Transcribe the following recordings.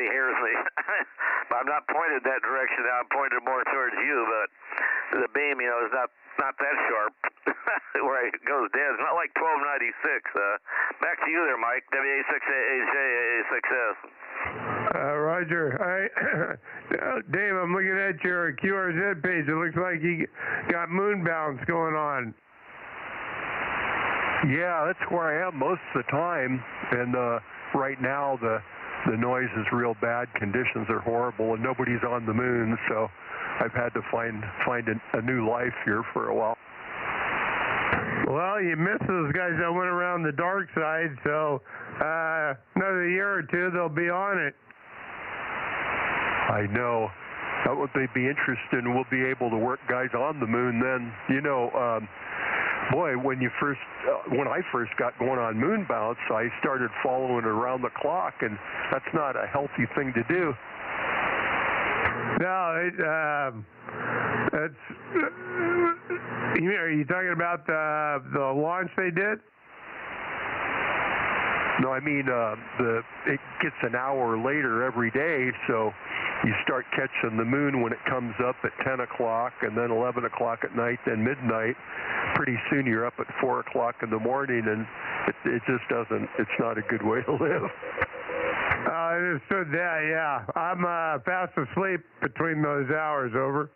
he hears me. I'm not pointed that direction now. I'm pointed more towards you, but the beam, you know, is not that sharp where it goes dead. It's not like 1296. Back to you there, Mike. WA6AJ, AA6S. Roger. Dave, I'm looking at your QRZ page. It looks like you got moon bounce going on. Yeah, that's where I am most of the time. And right now, the noise is real bad. Conditions are horrible, and nobody's on the moon, so I've had to find a new life here for a while. Well, you missed those guys that went around the dark side, so another year or two, they'll be on it. I know. That would they be interested, and we'll be able to work guys on the moon then. You know, boy, when I first got going on moon bounce, I started following it around the clock, and that's not a healthy thing to do. No, are you talking about the launch they did? No, I mean it gets an hour later every day, so you start catching the moon when it comes up at 10 o'clock, and then 11 o'clock at night, then midnight. Pretty soon you're up at 4 o'clock in the morning, and it just doesn't. It's not a good way to live. I understood that. Yeah, I'm fast asleep between those hours. Over.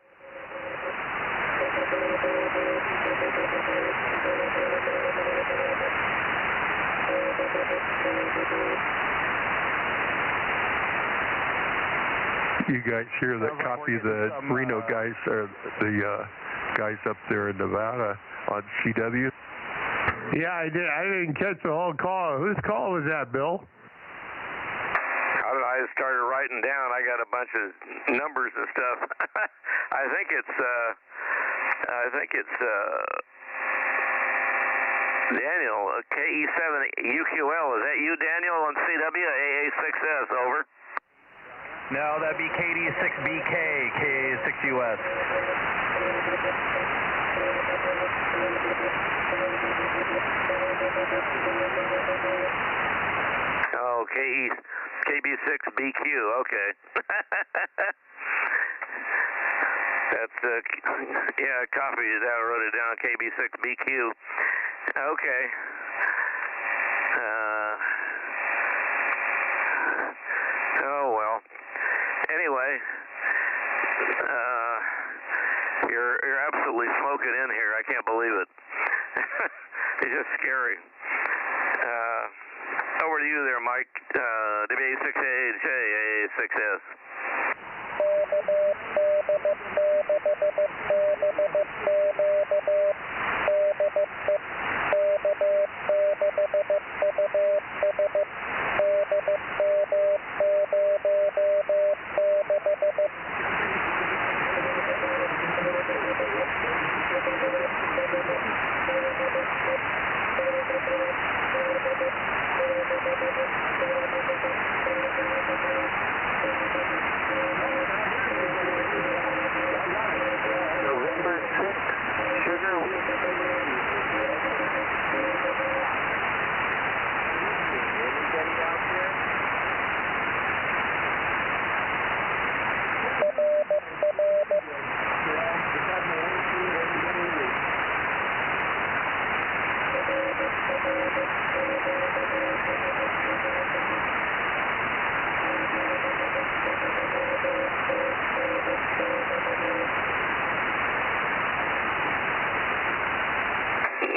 You guys hear that copy of the Reno guys, or the guys up there in Nevada on CW? Yeah, I did. I didn't catch the whole call. Whose call was that, Bill? I started writing down. I got a bunch of numbers and stuff. I think it's Daniel, KE7UQL. Is that you, Daniel, on CW, AA6S, over? No, that'd be KD6BK, KA6US. Oh, KB6BQ, okay. That's, yeah, I copied it out, wrote it down, KB6BQ. Okay. Oh, well. Anyway, you're absolutely smoking in here. I can't believe it. It's just scary. Over to you there, Mike. WA6AJ, AA6S. November 6th, Sugar. Anybody out there?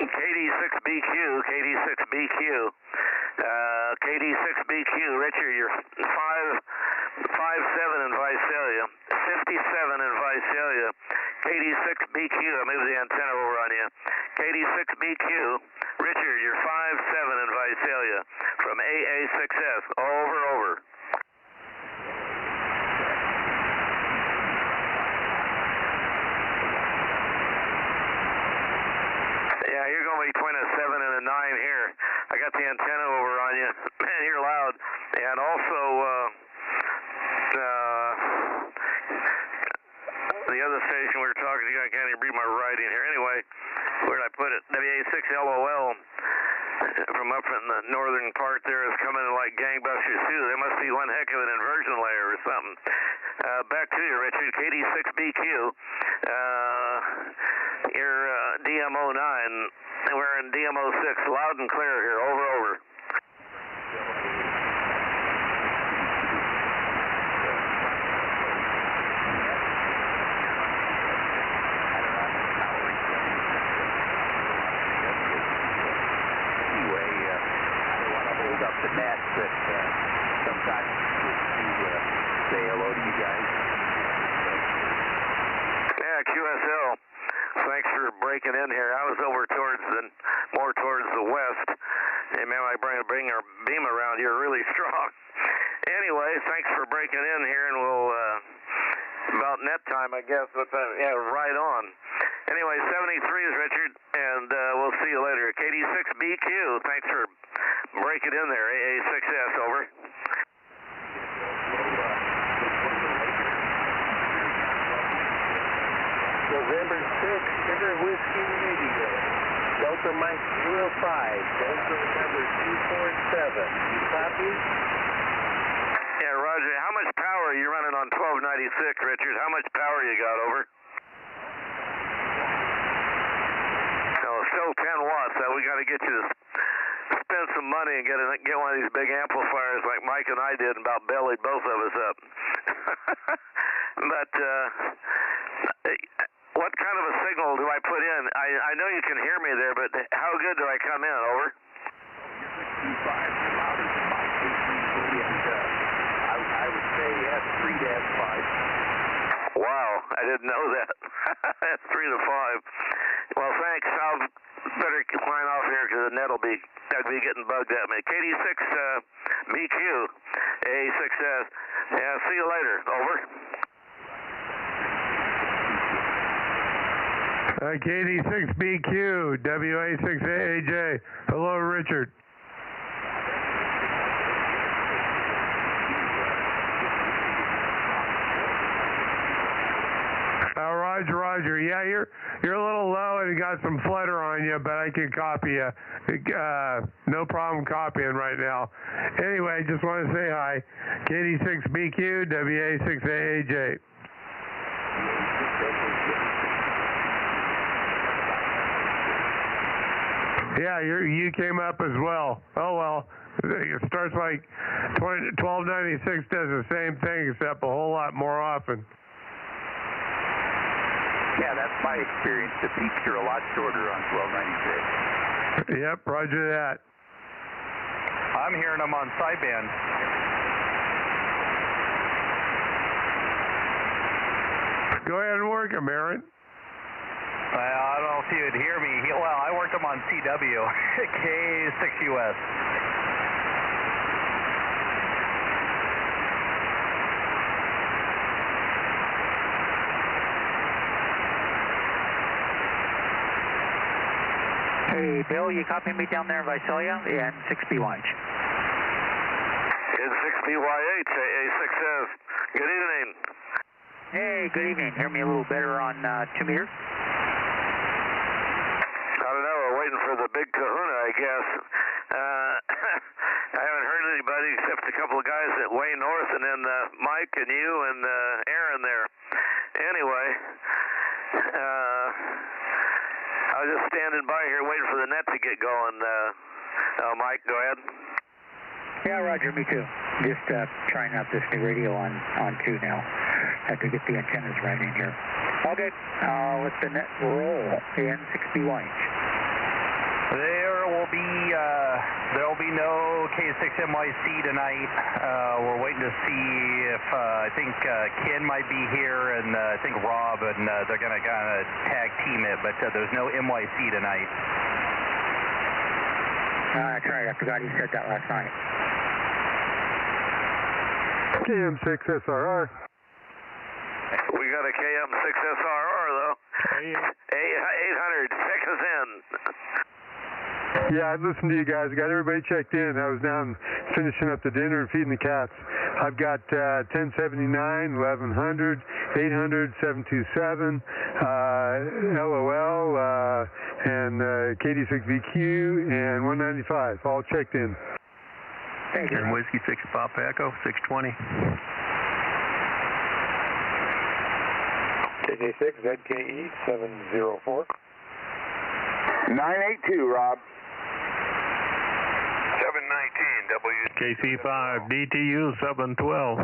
KD6BQ, KD6BQ, Richard, you're 5'7" in Visalia, 57 in Visalia, KD6BQ, I moved the antenna over on you, KD6BQ, Richard, you're 5'7" in Visalia, from AA6S, over. Yeah, you're going to be between a 7 and a 9 here. I got the antenna over on you. Man, you're loud. And also, the other station we were talking to, I can't even read my writing here. Anyway, where did I put it? WA6LOL. from up in the northern part there is coming in like gangbusters too. There must be one heck of an inversion layer or something. Back to you, Richard. KD6BQ. You're DMO9. We're in DMO6. Loud and clear here. Over. The net, but sometimes to say hello to you guys. Yeah, QSL. Thanks for breaking in here. I was over more towards the west. Hey man, I bring our beam around here really strong. Anyway, thanks for breaking in here, and we'll about net time, I guess. What time? Yeah, right on. Anyway, 73 is Richard, and we'll see you later. KD6BQ. Thanks for break it in there. AA6S, over. November 6th, Sugar Whiskey Radio. Delta Mike 05, Delta number 247. You copy? Yeah, Roger. How much power are you running on 1296, Richard? How much power you got, over? Oh, still 10 watts. We got to get you to spend some money and get one of these big amplifiers like Mike and I did and about bellied both of us up. But what kind of a signal do I put in? I know you can hear me there, but how good do I come in, over? I would say you have 3 to F5. Wow, I didn't know that. That's 3 to 5. Well, thanks. I'll better line off here because the net will be getting bugged at me. KD6BQ, A6S. Yeah, see you later. Over. KD6BQ, WA6AJ. Hello, Richard. Roger. Yeah, you're a little low and you got some flutter on you, but I can copy you. No problem copying right now. Anyway, just want to say hi. KD6BQ, WA6AJ. Yeah, you came up as well. Oh well, it starts like 1296 does the same thing except a whole lot more often. Yeah, that's my experience. The peaks are a lot shorter on 1296. Yep, roger that. I'm hearing them on sideband. Go ahead and work them, Aaron. I don't know if you would hear me. Well, I worked them on CW, K6US. Hey, Bill, you copy me down there in Visalia? Yeah, N6BYH. N6BYH, AA6S. Good evening. Hey, good evening. Hear me a little better on 2 meters? I don't know. We're waiting for the big kahuna, I guess. I haven't heard anybody except a couple of guys at way north and then Mike and you and Aaron there. Anyway, I was just standing by here waiting for the net to get going. Mike, go ahead. Yeah, Roger, me too. Just trying out this new radio on 2 now. Have to get the antennas right in here. Okay, let the net roll. N6BYH. There will be no K6MYC tonight. We're waiting to see if I think Ken might be here, and I think Rob, and they're going to kind of tag team it. But there's no MYC tonight. That's right. I forgot he said that last night. KM6SRR. We got a KM6SRR though. 800 seconds in. Yeah, I listened to you guys. Got everybody checked in. I was down finishing up the dinner and feeding the cats. I've got 1079, 1100, 800-727 LOL and KD6BQ and 195, all checked in. Thank you. And Whiskey 6 Papa Echo, 620. KJ6 ZKE 704. 982, Rob. 719 KC5 DTU 712.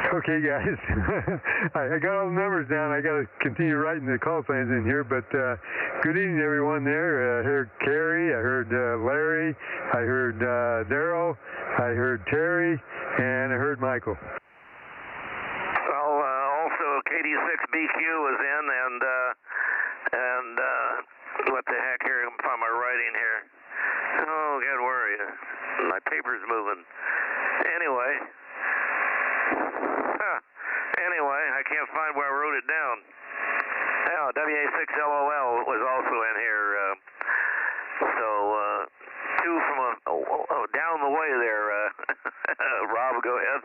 Okay, guys. I got all the numbers down. I got to continue writing the call signs in here, but good evening, everyone there. I heard Carrie, I heard Larry, I heard Daryl, I heard Terry, and I heard Michael. Well, also KD6BQ was in, and what the heck here? I'm from my writing here. Oh, God, where are you? My paper's moving. Anyway. Anyway, I can't find where I wrote it down. Oh, WA6LOL was also in here. So, two from down the way there. Rob, go ahead.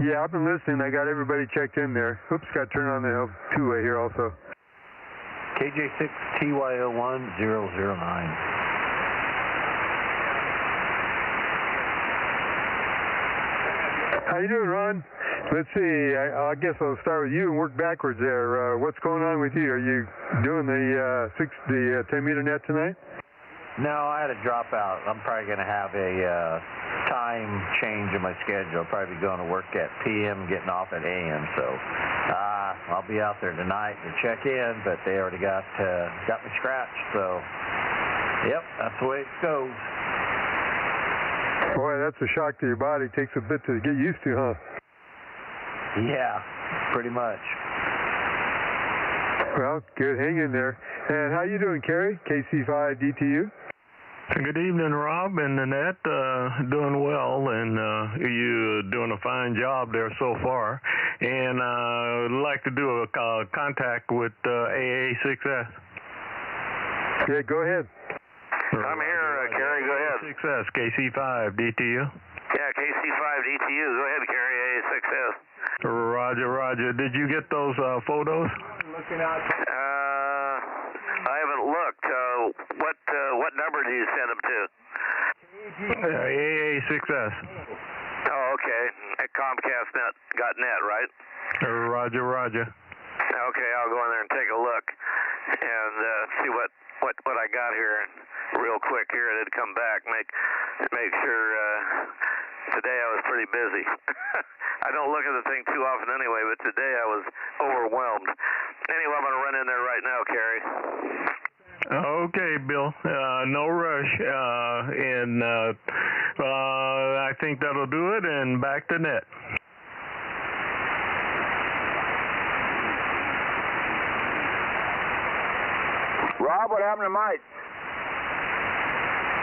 Yeah, I've been listening. I got everybody checked in there. Oops, got to turn on the two-way here also. KJ6 TYO1 009. How you doing, Ron? Let's see. I guess I'll start with you and work backwards there. What's going on with you? Are you doing the 10-meter net tonight? No, I had a dropout. I'm probably going to have a time change in my schedule. I'll probably be going to work at PM, getting off at AM. So I'll be out there tonight to check in, but they already got me scratched. So, yep, that's the way it goes. Boy, that's a shock to your body. It takes a bit to get used to, huh? Yeah, pretty much. Well, good. Hang in there. And how you doing, Kerry? KC5 DTU? Good evening, Rob and Nanette. Doing well, and you're doing a fine job there so far. And I'd like to do a contact with AA6S. Yeah, go ahead. I'm here, Kerry. Go ahead. 6S, KC5 DTU. Yeah, KC5 DTU. Go ahead, Kerry. AA6S. Roger. Did you get those photos? I haven't looked. What number do you send them to? AA6S. Oh, okay. At Comcast.net, right? Roger. Okay, I'll go in there and take a look and see what I got here real quick here, and then come back. Make sure. Today I was pretty busy. I don't look at the thing too often anyway, but today I was overwhelmed. Anyway, I'm going to run in there right now, Kerry. Okay, Bill. No rush. And I think that'll do it, and back to net. Rob, what happened to Mike?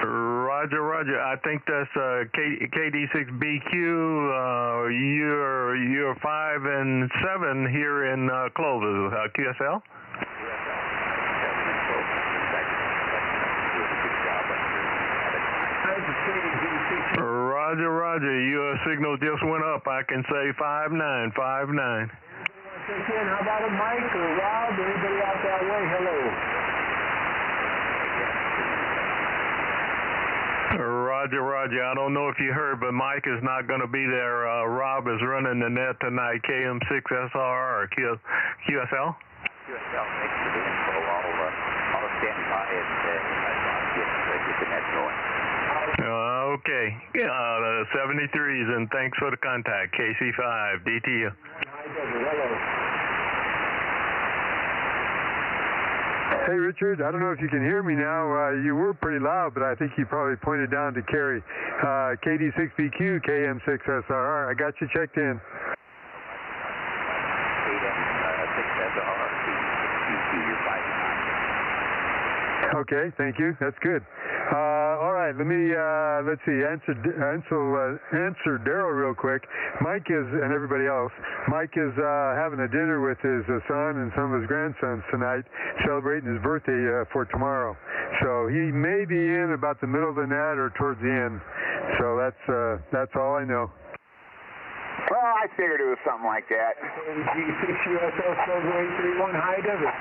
Roger. I think that's KD6BQ. You're 5 and 7 here in Clovis, QSL. Roger. Your signal just went up. I can say 59. How about a Mike or Rob? Anybody out that way? Hello. Roger. I don't know if you heard, but Mike is not going to be there. Rob is running the net tonight, KM6SR or QSL? QSL, thanks for the info. I'll stand by and get the net going. Okay. 73s, and thanks for the contact. KC5, DTU. Hey, Richard, I don't know if you can hear me now. You were pretty loud, but I think you probably pointed down to Kerry. KD6BQ, KM6SRR. I got you checked in. KM6SRR, you're 5 and 9. Okay, thank you. That's good. All right, let's see, answer Daryl real quick. Mike is, and everybody else, Mike is having a dinner with his son and some of his grandsons tonight, celebrating his birthday for tomorrow. So he may be in about the middle of the net or towards the end. So that's all I know. Well, I figured it was something like that. G6USS Bozo 831 High Desert.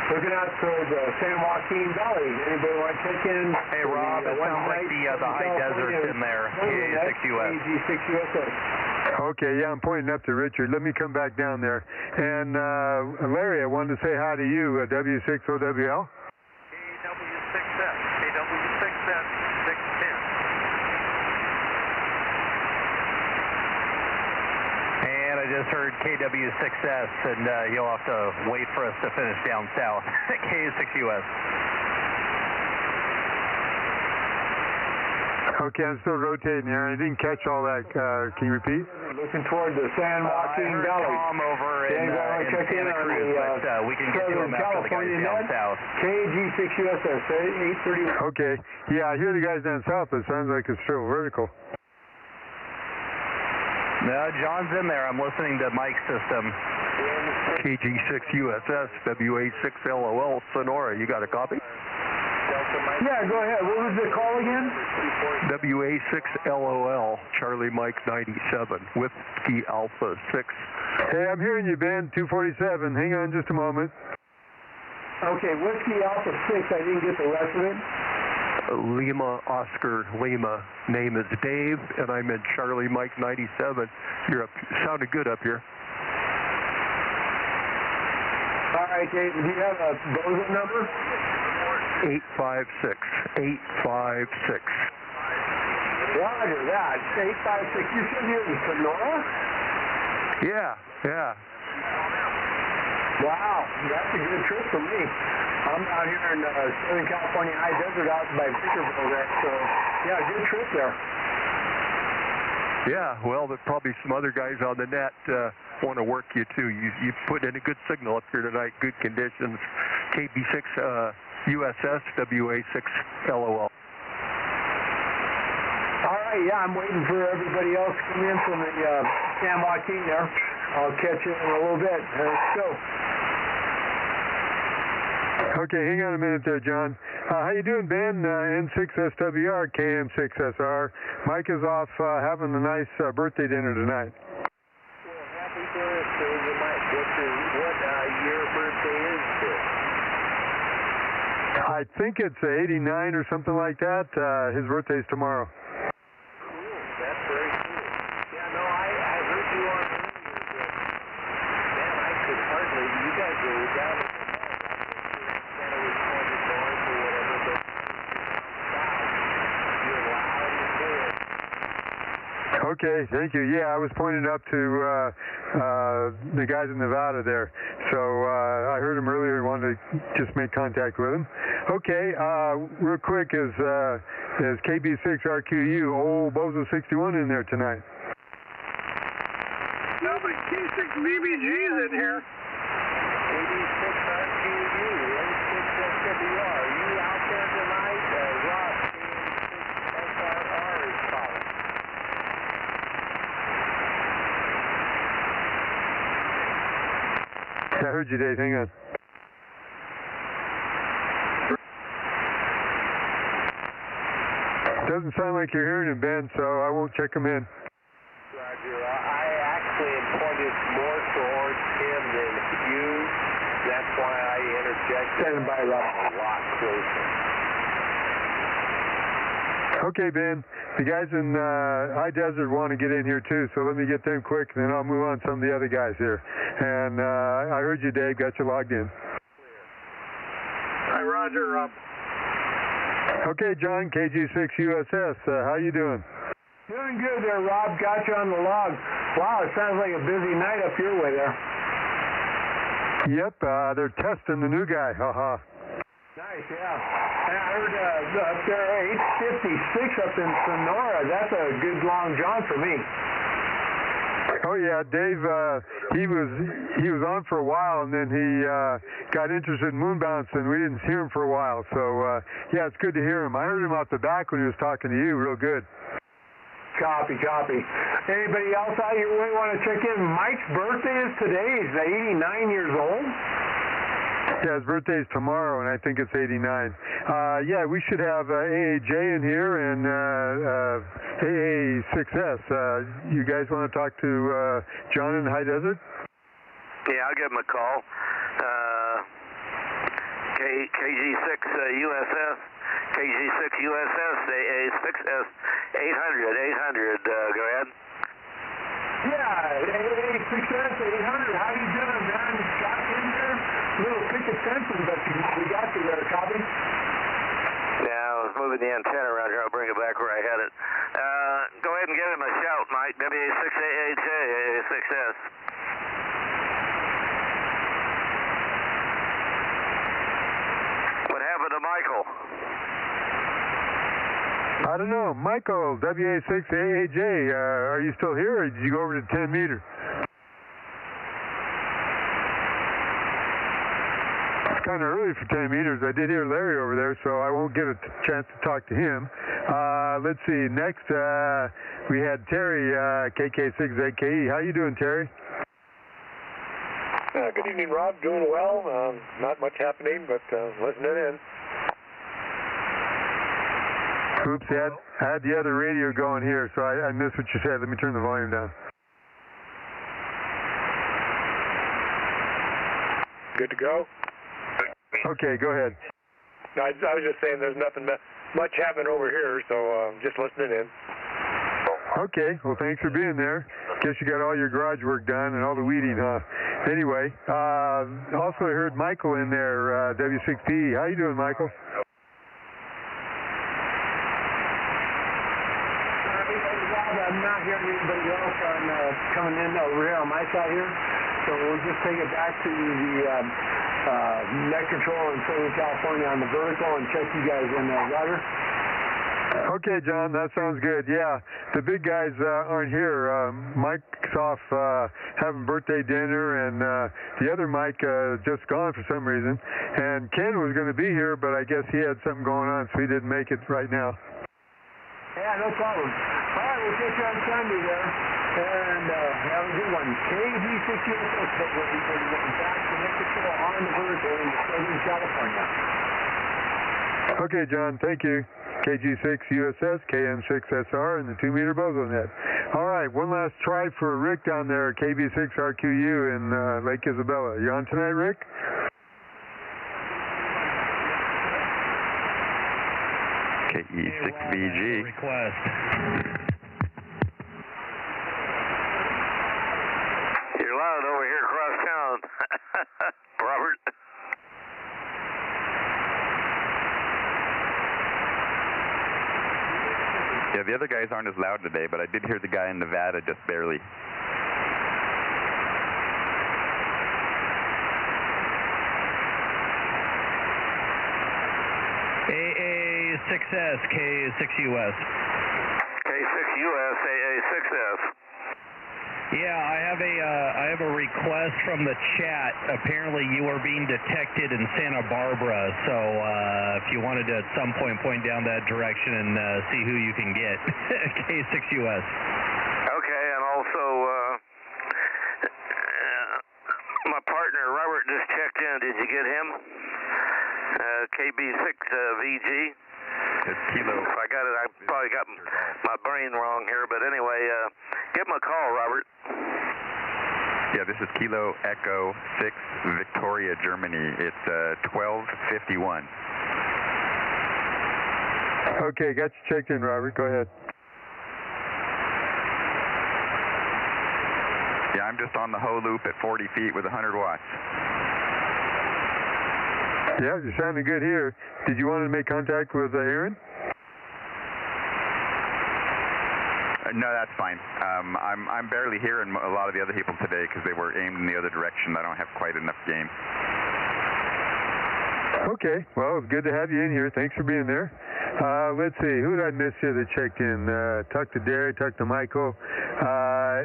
Looking out towards San Joaquin Valley. Anybody want to check in? Hey, Rob, it sounds like the high desert's in there. K6US. G6USS. Okay, yeah, I'm pointing up to Richard. Let me come back down there. And Larry, I wanted to say hi to you, W6OWL. KW6S, KW6S, 610. And I just heard KW6S, and you'll have to wait for us to finish down south. K6US. Okay, I'm still rotating here. I didn't catch all that. Can you repeat? Looking toward the San Joaquin Valley. Tom over in Santa Cruz, but we can get to him after the guys down south. KG6USS 831. Okay. Yeah, I hear the guys down south, but it sounds like it's still vertical. No, John's in there. I'm listening to Mike's system. KG6USS WA6LOL Sonora. You got a copy? Yeah, go ahead. What was the call again? WA6LOL Charlie Mike 97 Whiskey Alpha 6. Hey, I'm hearing you, Ben. 247. Hang on just a moment. Okay, Whiskey Alpha 6. I didn't get the rest of it. Lima Oscar Lima. Name is Dave, and I'm in Charlie Mike 97. You're up. Sounded good up here. All right, Dave. Do you have a Bozo number? 856. 856. Roger that. 856. You said you're in Sonora? Yeah. Wow, that's a good trip for me. I'm out here in Southern California high desert out by Victorville there, so yeah, good trip there. Yeah, well, there's probably some other guys on the net want to work you too. You put in a good signal up here tonight, good conditions. KB6 USS WA6 LOL. All right, yeah, I'm waiting for everybody else to come in from the San Joaquin there. I'll catch you in a little bit. Let's go. Okay, hang on a minute there, John. How you doing, Ben? N6SWR, KM6SR. Mike is off having a nice birthday dinner tonight. Well, happy birthday to Mike. What year birthday is this? I think it's 89 or something like that. His birthday's tomorrow. Cool. That's very cool. Yeah, no, I heard you on earlier, but man, I could hardly. You guys were down at the mall. I was pointed north or whatever, but south. You're loud and clear. Okay, thank you. Yeah, I was pointing up to the guys in Nevada there. So I heard him earlier and wanted to just make contact with him. Okay, real quick, is KB6RQU, old Bozo 61 in there tonight? No, but K6BBG's in here. KB6RQU, N6SWR. Are you out there tonight? Rob, K6SRR is calling. I heard you, Dave. Hang on. Doesn't sound like you're hearing him, Ben, so I won't check him in. Roger. I actually am pointed more towards him than you. That's why I interjected. Standing by, Rob. A lot closer. Okay, Ben. The guys in High Desert want to get in here too, so let me get them quick, and then I'll move on to some of the other guys here. And I heard you, Dave. Got you logged in. Hi, Roger. Okay, John, KG6USS. How you doing? Doing good there, Rob. Got you on the log. Wow, it sounds like a busy night up your way there. Yep, they're testing the new guy. Haha. Nice, yeah. And I heard up there, 856 up in Sonora. That's a good long jaunt for me. Oh yeah, Dave. He was on for a while, and then he got interested in moon bounce, and we didn't hear him for a while. So yeah, it's good to hear him. I heard him out the back when he was talking to you, real good. Copy. Anybody else out here we want to check in? Mike's birthday is today. He's 89 years old. Yeah, his birthday is tomorrow, and I think it's 89. Yeah, we should have AAJ in here and AA6S. You guys want to talk to John in the High Desert? Yeah, I'll give him a call. KG6 USS, KG6 USS, AA6S, 800. Go ahead. Yeah, AA6S, 800. How you doing, man? Got in there? Little picket fencing, but we got you there. Copy? Yeah, I was moving the antenna around here. I'll bring it back where I had it. Go ahead and give him a shout, Mike. WA6AHJ, AA6S. What happened to Michael? I don't know. Michael, WA6AAJ, are you still here, or did you go over to 10 meters? It's kind of early for 10 meters. I did hear Larry over there, so I won't get a chance to talk to him. Let's see. Next, we had Terry, KK6ZKE. How you doing, Terry? Good evening, Rob. Doing well. Not much happening, but listening in. Oops, I had the other radio going here, so I missed what you said. Let me turn the volume down. Good to go? Okay, go ahead. No, I was just saying there's nothing much happening over here, so just listening in. Okay, well, thanks for being there. Guess you got all your garage work done and all the weeding, huh? Anyway, also I heard Michael in there, W6PE. How you doing, Michael? I'm not hearing anybody else coming in over here on my side here, so we'll just take it back to the net control in Southern California on the vertical and check you guys in there. Roger? Okay, John, that sounds good. Yeah, the big guys aren't here. Mike's off having birthday dinner, and the other Mike just gone for some reason. And Ken was going to be here, but I guess he had something going on, so he didn't make it right now. Yeah, no problem. All right, we'll catch you on Sunday there. And have a good one. KG6 USS, but we'll be back to net control on the vertical in Southern California. Okay, John, thank you. KG6 USS, KM6SR, and the 2-meter Bozo Net. All right, one last try for Rick down there, KB6 RQU in Lake Isabella. You on tonight, Rick? KE6VG. Request. You're loud over here across town, Robert. Yeah, the other guys aren't as loud today, but I did hear the guy in Nevada just barely. AA6S, K6US. K6US, AA6S. Yeah, I have a request from the chat. Apparently you are being detected in Santa Barbara, so if you wanted to at some point down that direction and see who you can get. K6US. Okay, and also my partner Robert just checked in. Did you get him? KB6VG. It's Kilo. If I got it, I probably got my brain wrong here, but anyway, give him a call, Robert. Yeah, this is Kilo Echo 6, Victoria, Germany. It's 12:51. Okay, got you checked in, Robert. Go ahead. Yeah, I'm just on the hoe loop at 40 feet with 100 watts. Yeah, you're sounding good here. Did you want to make contact with Aaron? No, that's fine. I'm barely hearing a lot of the other people today because they were aimed in the other direction. I don't have quite enough game. Okay, well, it's good to have you in here. Thanks for being there. Let's see, who did I miss here that checked in? Talked to Derek, talked to Michael.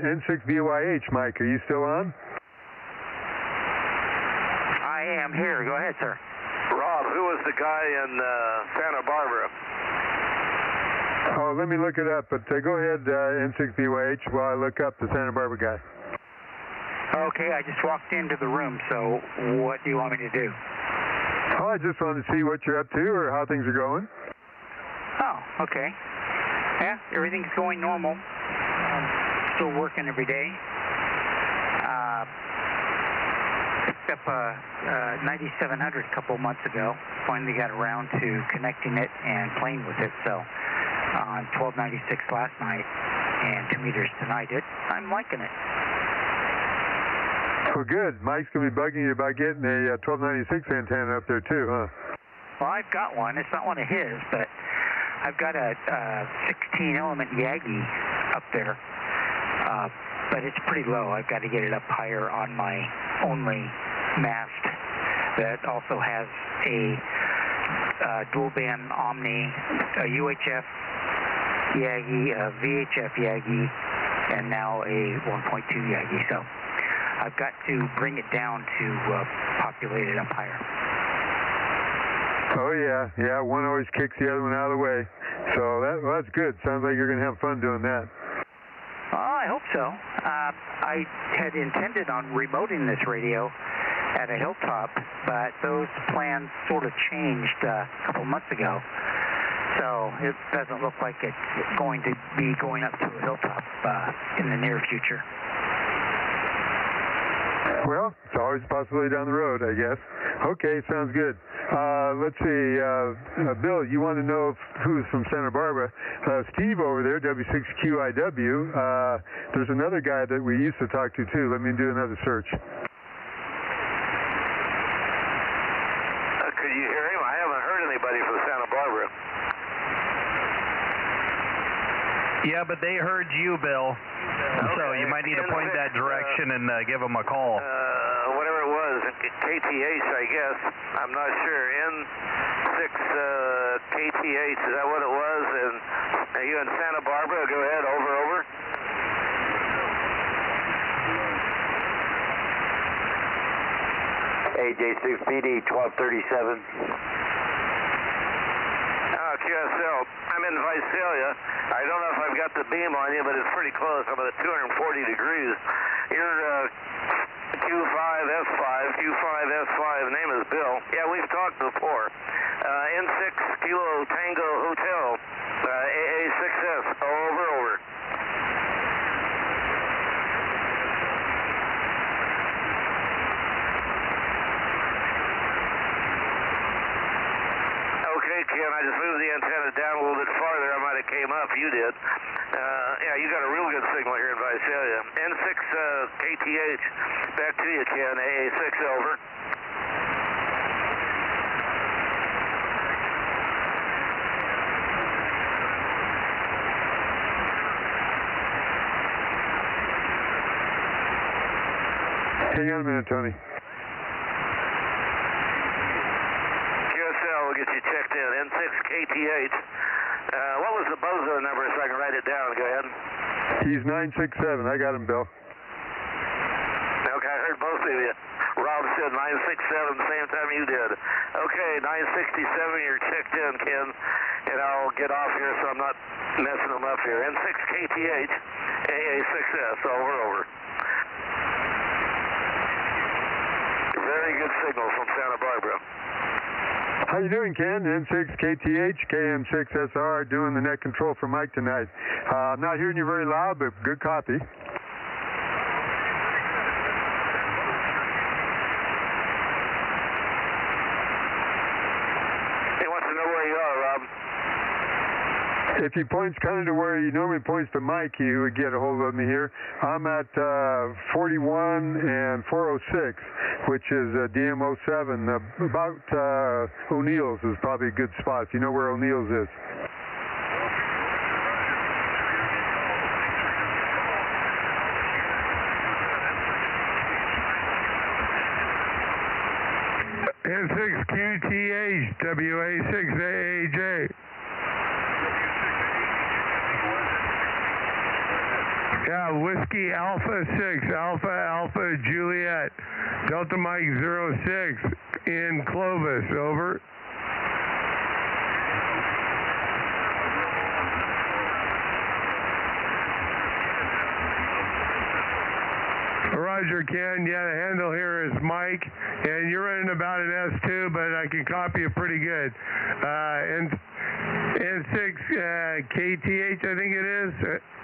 N6BYH. Mike, are you still on? I am here. Go ahead, sir. Rob, who was the guy in Santa Barbara? Oh, let me look it up, but go ahead, N6BYH, while I look up the Santa Barbara guy. Okay, I just walked into the room, so what do you want me to do? Oh, I just wanted to see what you're up to or how things are going. Oh, okay. Yeah, everything's going normal. Still working every day. Picked up a 9700 a couple months ago. Finally got around to connecting it and playing with it. So on 1296 last night and 2 meters tonight, I'm liking it. Well, good. Mike's going to be bugging you about getting a 1296 antenna up there too, huh? Well, I've got one. It's not one of his, but I've got a 16-element Yagi up there, but it's pretty low. I've got to get it up higher on my only mast that also has a dual-band Omni, a UHF Yagi, a VHF Yagi, and now a 1.2 Yagi. So I've got to bring it down to populate it up higher. Oh, yeah. One always kicks the other one out of the way. So that's good. Sounds like you're going to have fun doing that. Oh, I hope so. I had intended on remoting this radio at a hilltop, but those plans sort of changed a couple months ago. So it doesn't look like it's going to be going up to a hilltop in the near future. Well, it's always a possibility down the road, I guess. Okay, sounds good. Let's see, Bill, you want to know who's from Santa Barbara. Steve over there, W6QIW, there's another guy that we used to talk to, too. Let me do another search. Could you hear him? I haven't heard anybody from Santa Barbara. Yeah, but they heard you, Bill. Okay. So you might need to point that direction and give them a call. Whatever it was, KTH, I guess. I'm not sure. N6 KTH, is that what it was? And are you in Santa Barbara? Go ahead, over. AJ6PD 1237. QSL. I'm in Visalia. I don't know if I've got the beam on you, but it's pretty close. I'm at 240 degrees. You're Q5S5. Name is Bill. Yeah, we've talked before. N6 Kilo Tango Hotel. AA6S. Over. Ken, I just moved the antenna down a little bit farther. I might have came up. You did. Yeah, you got a real good signal here in Visalia. N6 KTH. Back to you, Ken. AA6 over. Hang on a minute, Tony. We'll get you checked in. N6 KTH. What was the Bozo number so I can write it down? Go ahead. He's 967. I got him, Bill. Okay, I heard both of you. Rob said 967 the same time you did. Okay, 967, you're checked in, Ken. And I'll get off here so I'm not messing them up here. N6 KTH, AA6S, over. Very good signal from Santa Barbara. How you doing, Ken? N6 KTH, KM6SR, doing the net control for Mike tonight. I'm not hearing you very loud, but good copy. He wants to know where you are, Rob. If he points kind of to where he normally points to Mike, he would get a hold of me here. I'm at 41 and 406, which is DM07. About O'Neill's is probably a good spot, if you know where O'Neill's is. N6 QTH, WA6AAJ. Yeah, Whiskey Alpha 6, Alpha Juliet, Delta Mike 06 in Clovis, over. Roger, Ken. Yeah, the handle here is Mike, and you're running about an S2, but I can copy it pretty good. N6 KTH, I think it is.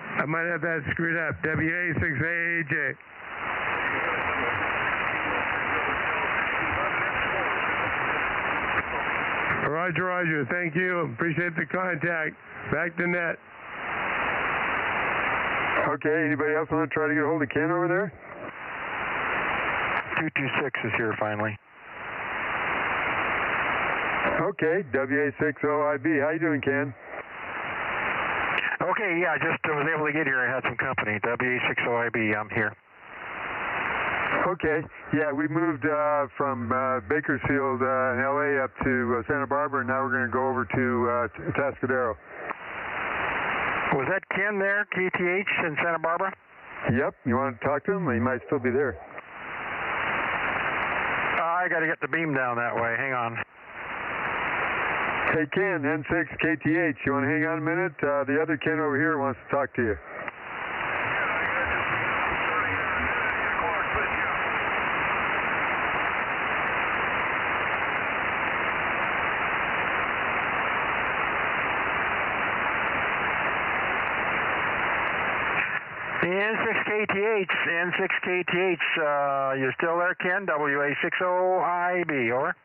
I might have that screwed up. WA6AJ. Roger. Thank you. Appreciate the contact. Back to net. Okay, anybody else want to try to get a hold of Ken over there? 226 is here finally. Okay, WA60IB. How you doing, Ken? Okay, yeah, I just was able to get here. I had some company. WA60IB, I'm here. Okay, yeah, we moved from Bakersfield in LA up to Santa Barbara, and now we're going to go over to Atascadero. Was that Ken there, KTH in Santa Barbara? Yep, you want to talk to him? He might still be there. I got to get the beam down that way. Hang on. Hey, Ken, N6 KTH, you want to hang on a minute? The other Ken over here wants to talk to you. N6KTH, you're still there, Ken? WA60IB, over.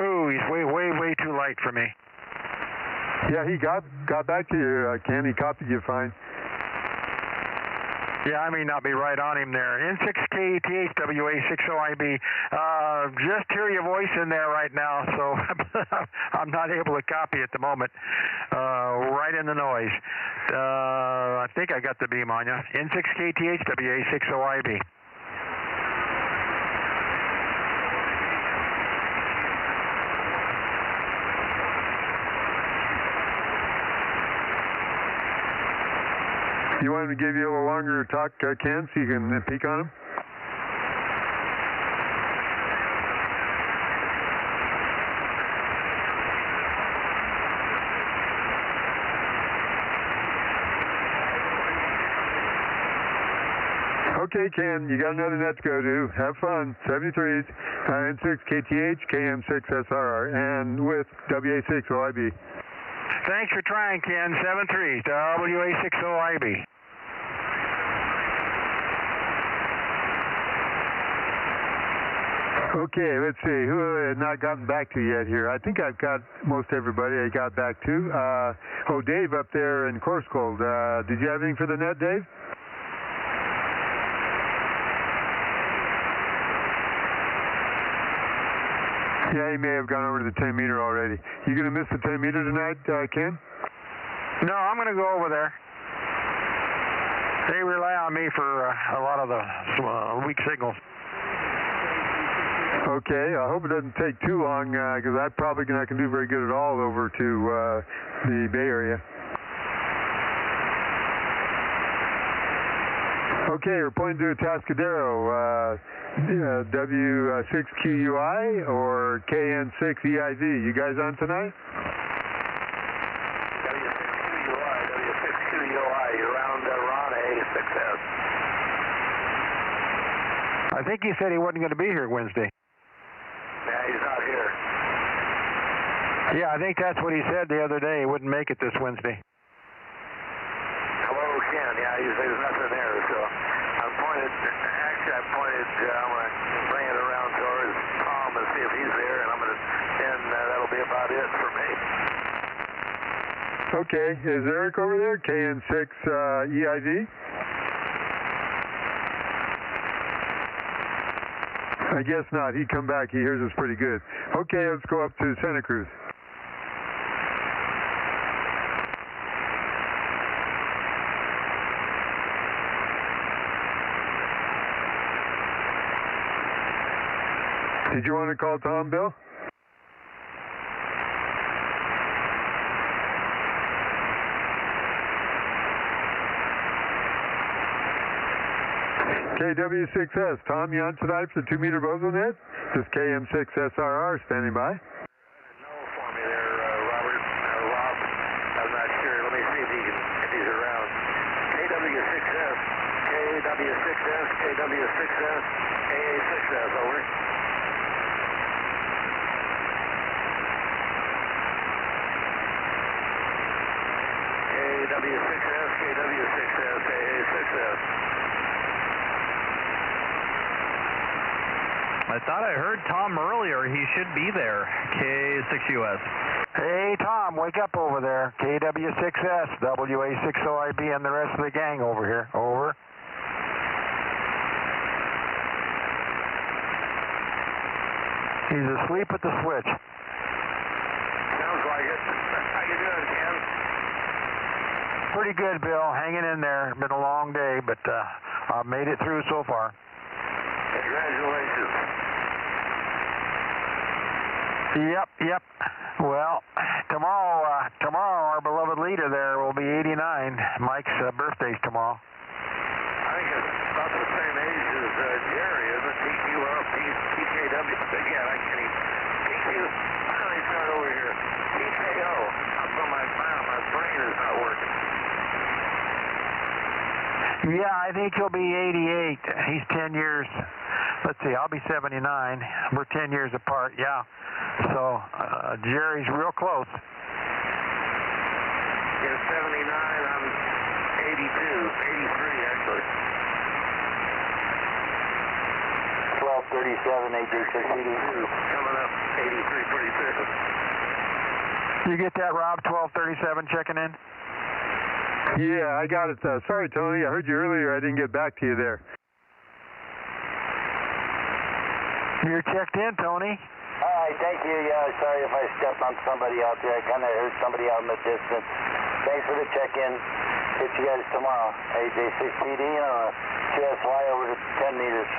Ooh, he's way too light for me. Yeah, he got back to you, Ken. He copied you fine. Yeah, I may not be right on him there. N6KTH, WA60IB. Just hear your voice in there right now, so I'm not able to copy at the moment. Right in the noise. I think I got the beam on you. N6KTH, WA60IB. You want him to give you a little longer talk, Ken, so you can peek on him? Okay, Ken, you got another net to go to. Have fun. 73s, N6 KTH, KM6SRR, and with WA60IB. Thanks for trying, Ken. 73s, WA60IB. Okay, let's see. Who had not gotten back to yet here? I think I've got most everybody I got back to. Dave up there in Corscold. Did you have anything for the net, Dave? Yeah, he may have gone over to the 10 meter already. You going to miss the 10 meter tonight, Ken? No, I'm going to go over there. They rely on me for a lot of the weak signals. Okay, I hope it doesn't take too long, because I'm probably not going to do very good at all over to the Bay Area. Okay, we're pointing to Atascadero, W6QUI or KN6EIV. You guys on tonight? W6QUI, you're around Ron A6S. I think he said he wasn't going to be here Wednesday. Yeah, he's not here. Yeah, I think that's what he said the other day. He wouldn't make it this Wednesday. Hello, Ken. Yeah, there's nothing there, so I'm pointed, I'm going to bring it around towards Tom and see if he's there, and that'll be about it for me. Okay, is Eric over there, KN6EIV? I guess not. He'd come back. He hears us pretty good. Okay, let's go up to Santa Cruz. Did you want to call Tom, Bill? KW6S, Tom, you on tonight for the 2-meter Bozo Net? This is KM6SRR standing by. No for me there, Robert. Rob, I'm not sure. Let me see if he's around. KW6S, KW6S, KW6S, AA6S, over. KW6S, KW6S, AA6S. I thought I heard Tom earlier. He should be there. K6US. Hey, Tom, wake up over there. KW6S, WA60IB, and the rest of the gang over here. Over. He's asleep at the switch. Sounds like it. How you doing, Ken? Pretty good, Bill. Hanging in there. Been a long day, but I've made it through so far. Congratulations. Yep. Well, tomorrow our beloved leader there will be 89. Mike's birthday's tomorrow. I think it's about the same age as Jerry, isn't it? TKW. Again, I can't even. TQ. Let me start over here. TKO. My brain is not working. Yeah, I think he'll be 88. He's 10 years. Let's see, I'll be 79. We're 10 years apart, yeah. So, Jerry's real close. You're 79, I'm 82, 83 actually. 1237, AJ682. Coming up, 83 pretty soon. You get that, Rob? 1237 checking in? Yeah, I got it. Sorry, Tony, I heard you earlier. I didn't get back to you there. You're checked in, Tony. All right, thank you. Yeah, sorry if I stepped on somebody out there. I kind of heard somebody out in the distance. Thanks for the check-in. Catch you guys tomorrow. AJ6PD QSY over to 10 meters.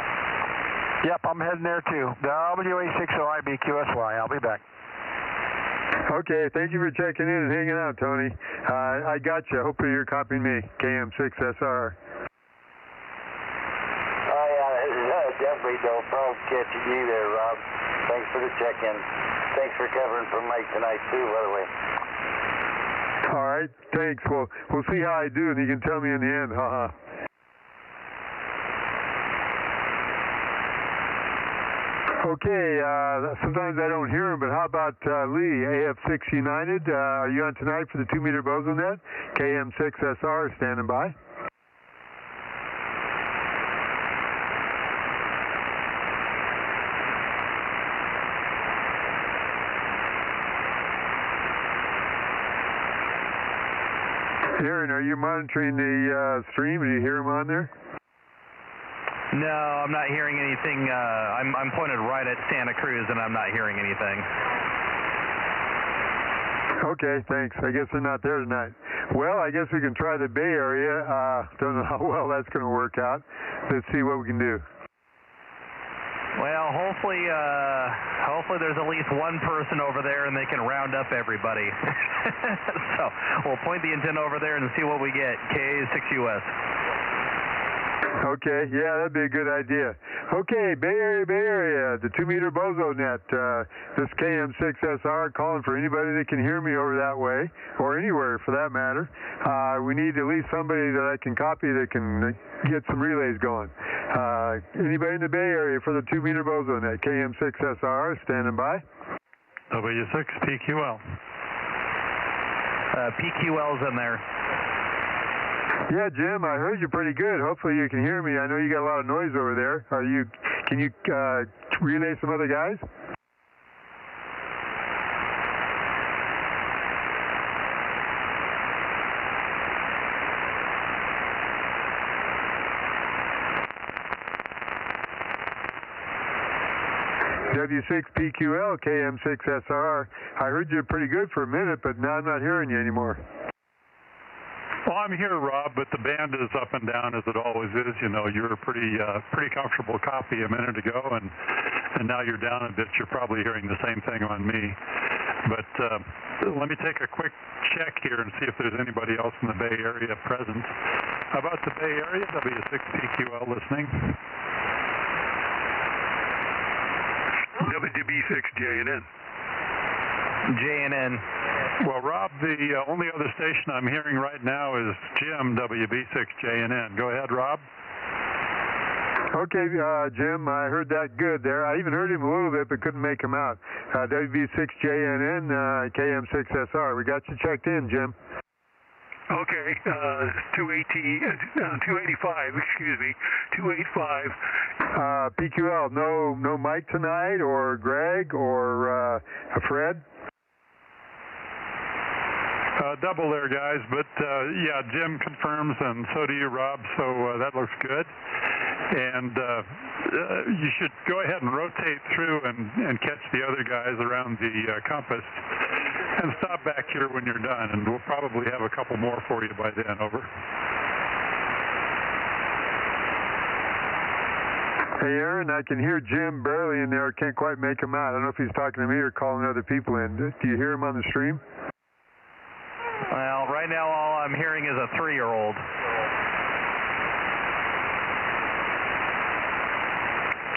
Yep, I'm heading there too. WA60IB QSY. I'll be back. Okay, thank you for checking in and hanging out, Tony. I got you. Hopefully you're copying me, KM6SR. Definitely no problem catching you there, Rob. Thanks for the check-in. Thanks for covering for Mike tonight, too, by the way. All right, thanks. Well, we'll see how I do, and you can tell me in the end. Haha. Okay, sometimes I don't hear him, but how about Lee, AF6 United? Are you on tonight for the 2-meter Bozo Net? KM6SR standing by. Aaron, are you monitoring the stream? Do you hear him on there? No, I'm not hearing anything. I'm pointed right at Santa Cruz, and I'm not hearing anything. Okay, thanks. I guess they're not there tonight. Well, I guess we can try the Bay Area. Don't know how well that's going to work out. Let's see what we can do. Well, hopefully there's at least one person over there and they can round up everybody. So we'll point the antenna over there and see what we get. K6US. Okay, yeah, that'd be a good idea. Okay, Bay Area, the 2-meter Bozo Net. This KM6SR calling for anybody that can hear me over that way, or anywhere for that matter. We need at least somebody that I can copy that can get some relays going. Anybody in the Bay Area for the 2-meter Bozo Net, KM6SR, standing by. W6 PQL. PQL's in there. Yeah, Jim, I heard you pretty good. Hopefully you can hear me. I know you got a lot of noise over there. Can you relay some other guys? W6PQL, KM6SR. I heard you pretty good for a minute, but now I'm not hearing you anymore. Well, I'm here, Rob, but the band is up and down as it always is. You know, you were pretty comfortable copy a minute ago, and and now you're down a bit, you're probably hearing the same thing on me. But let me take a quick check here and see if there's anybody else in the Bay Area present. How about the Bay Area? W6PQL listening. WB6JNN. JNN. Well, Rob, the only other station I'm hearing right now is Jim, WB6JNN. Go ahead, Rob. Okay, Jim, I heard that good there. I even heard him a little bit, but couldn't make him out. WB6JNN, KM6SR. We got you checked in, Jim. Okay, 285, excuse me, 285. PQL, no Mike tonight, or Greg, or Fred? Double there, guys, but yeah, Jim confirms, and so do you, Rob, so that looks good. And you should go ahead and rotate through and catch the other guys around the compass, and stop back here when you're done, and we'll probably have a couple more for you by then. Over. Hey, Aaron, I can hear Jim barely in there. Can't quite make him out. I don't know if he's talking to me or calling other people in. Do you hear him on the stream? Well, right now all I'm hearing is a 3-year-old.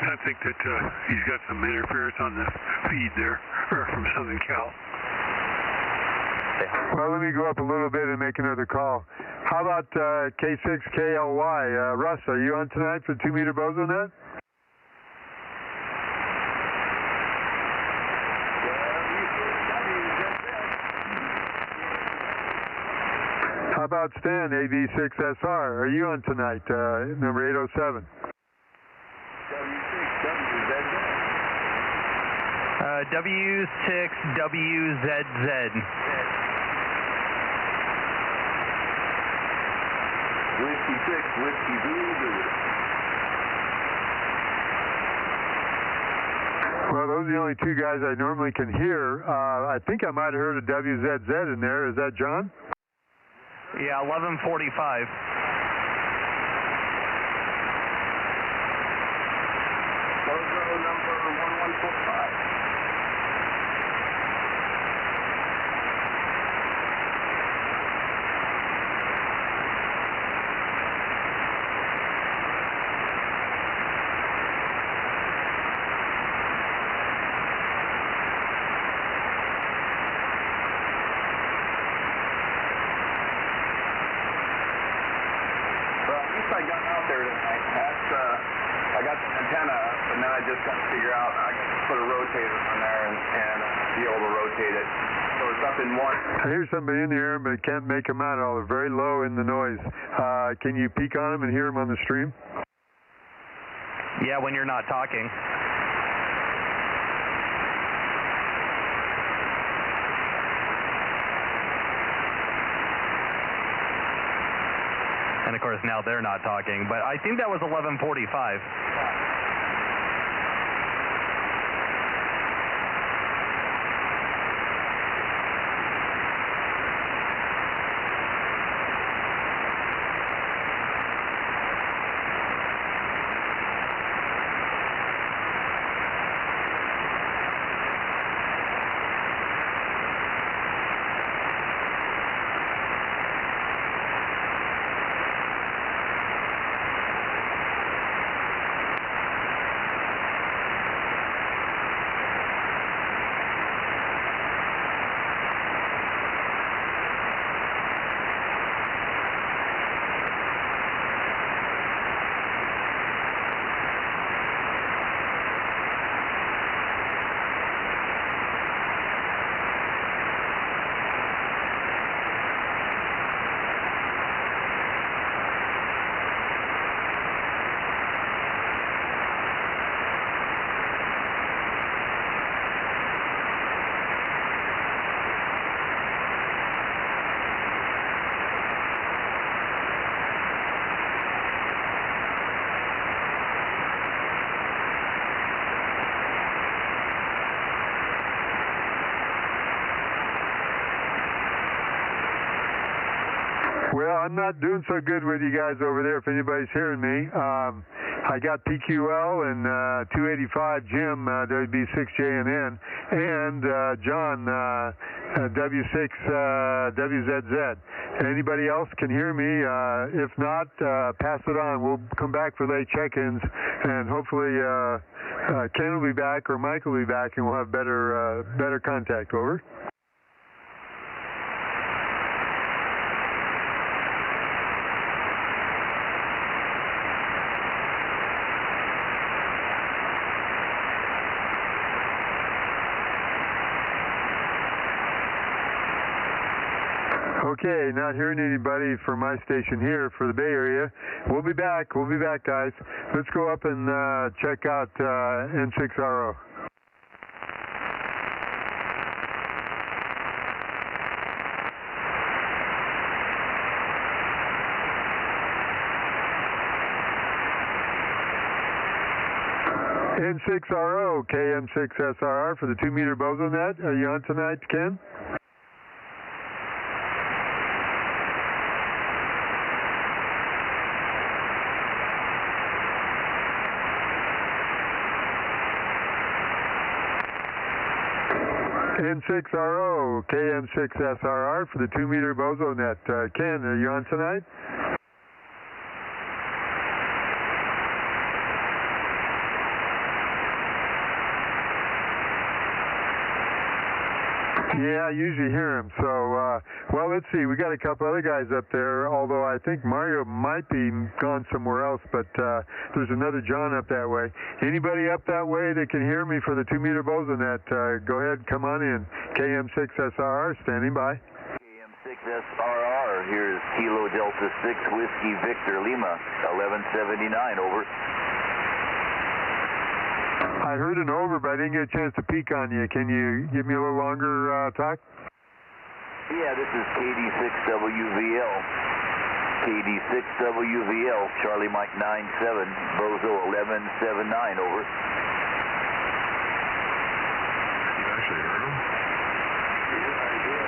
I think that he's got some interference on the feed there, or from Southern Cal. Well, let me go up a little bit and make another call. How about K6KLY? Russ, are you on tonight for 2-meter Bozo Net? How about Stan, AB6SR? Are you on tonight, number 807? W6WZZ. Whiskey 6, Whiskey Zulu. Well, those are the only two guys I normally can hear. I think I might have heard a WZZ in there. Is that John? Yeah, 1145. Bozo number 1145. I got out there tonight. I got the antenna up, and then I just got to figure out I got to put a rotator on there and be able to rotate it. So it's up in one. I hear somebody in the air, but I can't make them out at all. They're very low in the noise. Can you peek on them and hear them on the stream? Yeah, when you're not talking. And of course now they're not talking, but I think that was 1145. Well, I'm not doing so good with you guys over there if anybody's hearing me. I got PQL and 285 Jim, WB6JNN, and John, W6 WZZ. Anybody else can hear me? If not, pass it on. We'll come back for late check-ins, and hopefully Ken will be back or Mike will be back, and we'll have better contact. Over. Okay, not hearing anybody from my station here for the Bay Area. We'll be back, guys. Let's go up and check out N6RO. N6RO, KM6SRR for the 2-meter Bozo Net. Are you on tonight, Ken? N6RO, KM6SRR for the 2-meter Bozo Net. Ken, are you on tonight? Yeah, I usually hear him. So, well, let's see. We got a couple other guys up there, although I think Mario might be gone somewhere else, but there's another John up that way. Anybody up that way that can hear me for the 2-meter Bozo Net, go ahead, come on in. KM6SRR, standing by. KM6SRR, here's Kilo Delta 6 Whiskey Victor Lima, 1179, over. I heard an over, but I didn't get a chance to peek on you. Can you give me a little longer talk? Yeah, this is KD6WVL. KD6WVL, Charlie Mike 97, Bozo 1179, over. You actually heard him? Yeah, I did.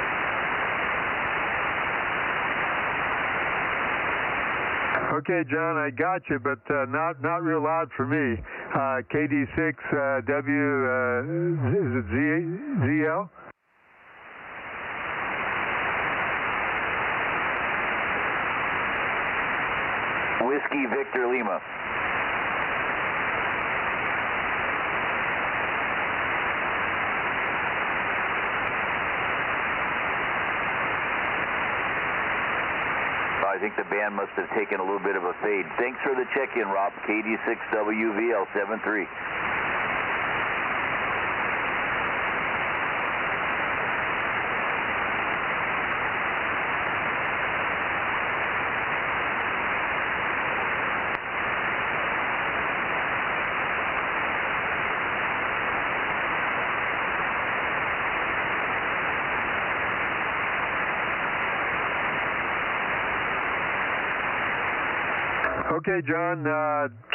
Okay, John, I got you, but not real loud for me. KD6W, is it ZL? Whiskey Victor Lima. I think the band must have taken a little bit of a fade. Thanks for the check-in, Rob. KD6WVL 73. Okay, John,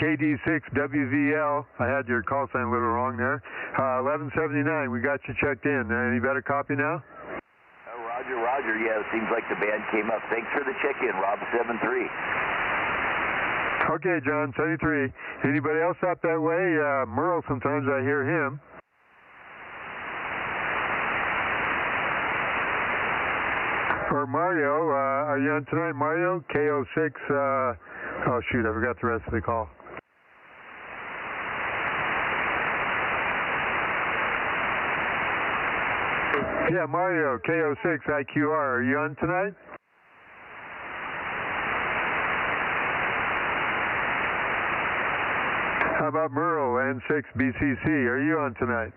KD6WVL. I had your call sign a little wrong there. 1179, we got you checked in. Any better copy now? Roger. Yeah, it seems like the band came up. Thanks for the check-in, Rob. 73. Okay, John, 73. Anybody else up that way? Merle, sometimes I hear him. Or Mario, are you on tonight, Mario? KO6, oh shoot, I forgot the rest of the call. Yeah, Mario, KO6 IQR, are you on tonight? How about Merle, N6 BCC, are you on tonight?